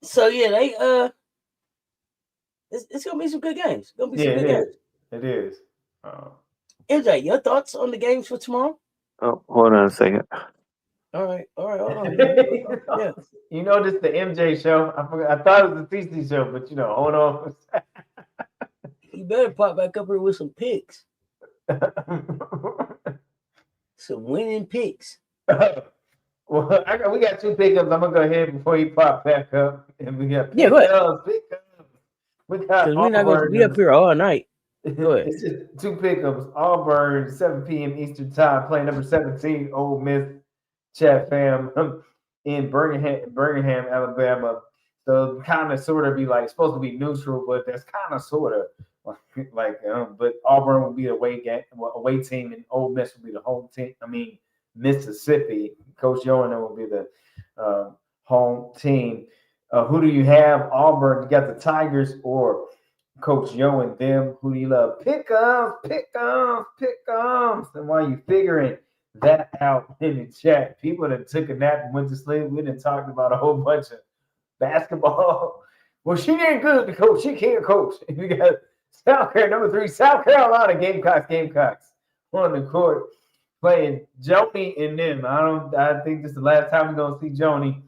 So yeah, they it's gonna be some good games. It is. MJ, your thoughts on the games for tomorrow? oh, hold on a second. All right, hold on. Yeah. You know this the MJ show. I thought it was the CC show, but hold on. You better pop back up here with some picks. Some winning picks. Well, we got 2 pickups. I'm gonna go ahead before you pop back up, and we got pickups. We got because we're not going to be up here all night. Go ahead. It's just 2 pickups. Auburn, 7 p.m. Eastern Time, playing number 17, Ole Miss, Chatham in Birmingham, Alabama. So kind of sort of be like supposed to be neutral, but that's kind of sort of like but Auburn will be the away team, and Ole Miss will be the home team. I mean, Mississippi, Coach Young will be the home team. Who do you have? Auburn, you got the Tigers or Coach Yo and them? Who do you love? Pick 'em. And while you figuring that out in the chat, people that took a nap and went to sleep, we done talked about a whole bunch of basketball. Well, she ain't good to coach. She can't coach. We got South Carolina, number 3, South Carolina Gamecocks on the court playing Joni and them. I think this is the last time we're gonna see Joni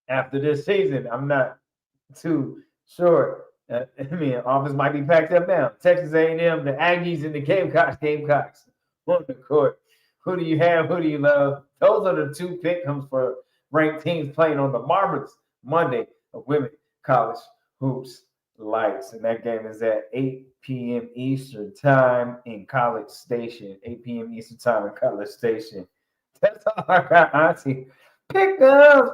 after this season. I'm not too sure. I mean, office might be packed up now. Texas A&M, the Aggies, and the Gamecocks on the court. Who do you have? Who do you love? Those are the 2 pick-ems for ranked teams playing on the marvelous Monday of Women College Hoops Lights. And that game is at 8 p.m. Eastern Time in College Station. 8 p.m. Eastern Time in College Station. That's all I got, Auntie. Pick-ems.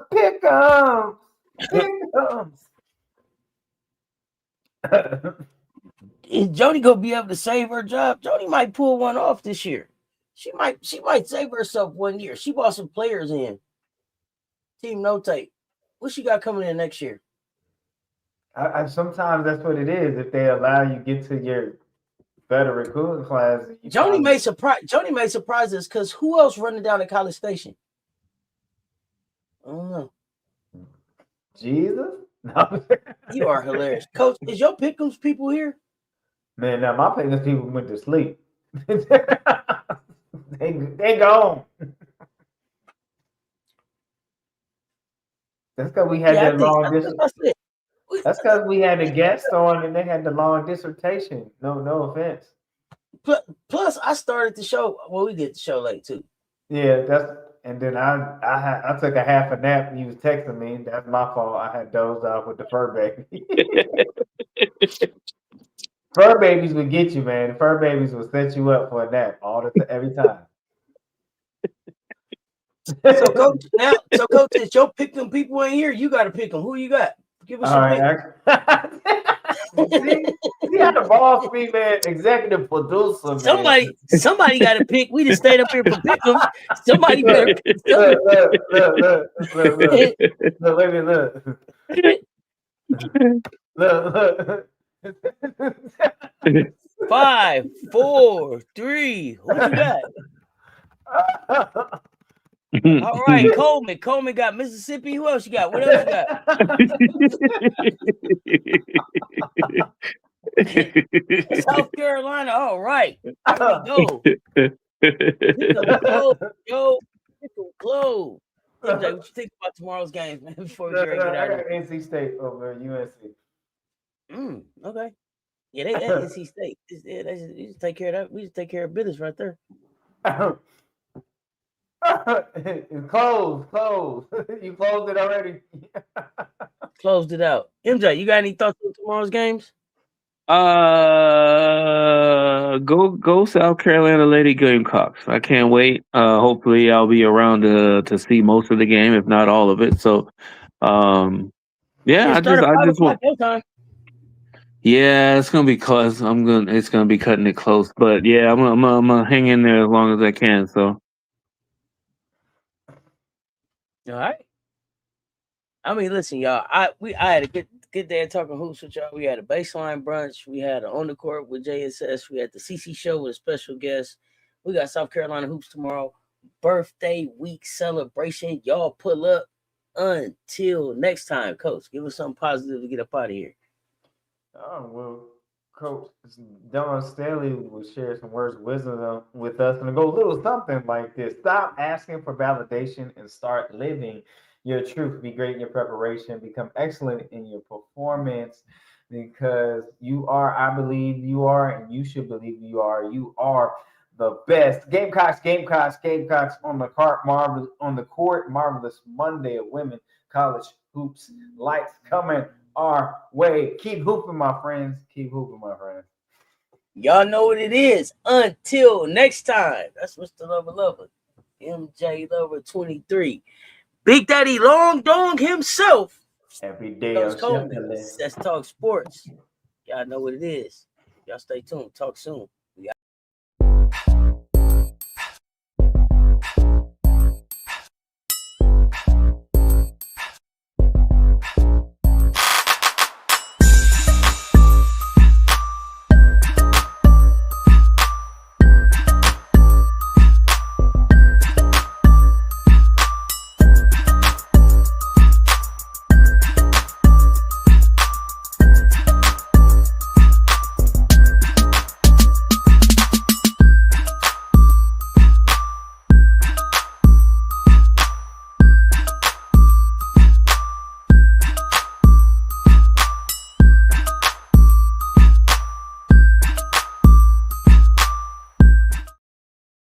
Is Joni gonna be able to save her job? Joni might pull one off this year. She might save herself one year. She brought some players in. Team No Tape. What she got coming in next year? I sometimes that's what it is. If they allow you get to your better recruiting class, Joni may surprise us because who else running down at College Station? I don't know. Jesus? No. You are hilarious. Coach, is your Pick'ems people here? Man, now my Pick'ems people went to sleep. they gone. That's because we had that long dissertation. That's because we had a guest on and they had the long dissertation. No offense. Plus, I started the show. Well, we did the show late too. Yeah, and then I took a half a nap and you was texting me. That's my fault. I had dozed off with the fur baby. Fur babies would get you, man. Fur babies will set you up for a nap every time. So, Coach, since your pick them people in here, you got to pick them. Who you got? Give us a pick. See how the boss be, man, executive producer, man. Somebody got to pick. We just stayed up here for pick them. Somebody better pick. Look. 5, 4, 3. What you got? All right, Coleman. Coleman got Mississippi. Who else you got? What else you got? South Carolina. All right. Here we go. Pick 'em close, yo. Pick 'em close. MJ, what you think about tomorrow's games, man? Before we get out I of got NC State over UNC. Okay. Yeah, they at NC State. They just take care of that. We just take care of business right there. It's closed. You closed it already. Closed it out. MJ, you got any thoughts on tomorrow's games? Go South Carolina Lady Gamecocks. I can't wait. Hopefully I'll be around to see most of the game, if not all of it. So I just want time. Yeah, it's gonna be close. It's gonna be cutting it close. But yeah, I'm gonna hang in there as long as I can. So all right. I mean, listen, y'all. I had a good day of talking hoops with y'all. We had a baseline brunch. We had an on the court with JSS. We had the CC show with a special guest. We got South Carolina hoops tomorrow. Birthday week celebration. Y'all pull up. Until next time, Coach. Give us something positive to get up out of here. Oh well, Coach Don Staley will share some words of wisdom with us, and it goes a little something like this: stop asking for validation and start living your truth. Be great in your preparation. Become excellent in your performance, because you are, I believe you are, and you should believe you are. You are the best. Gamecocks on the court. Marvelous Monday of women college hoops. Lights coming our way. Keep hooping, my friends. Y'all know what it is. Until next time. That's Mr. Lover. MJ Lover 23. Big Daddy Long Dong himself. Every day. Coleman. Let's talk sports. Y'all know what it is. Y'all stay tuned. Talk soon.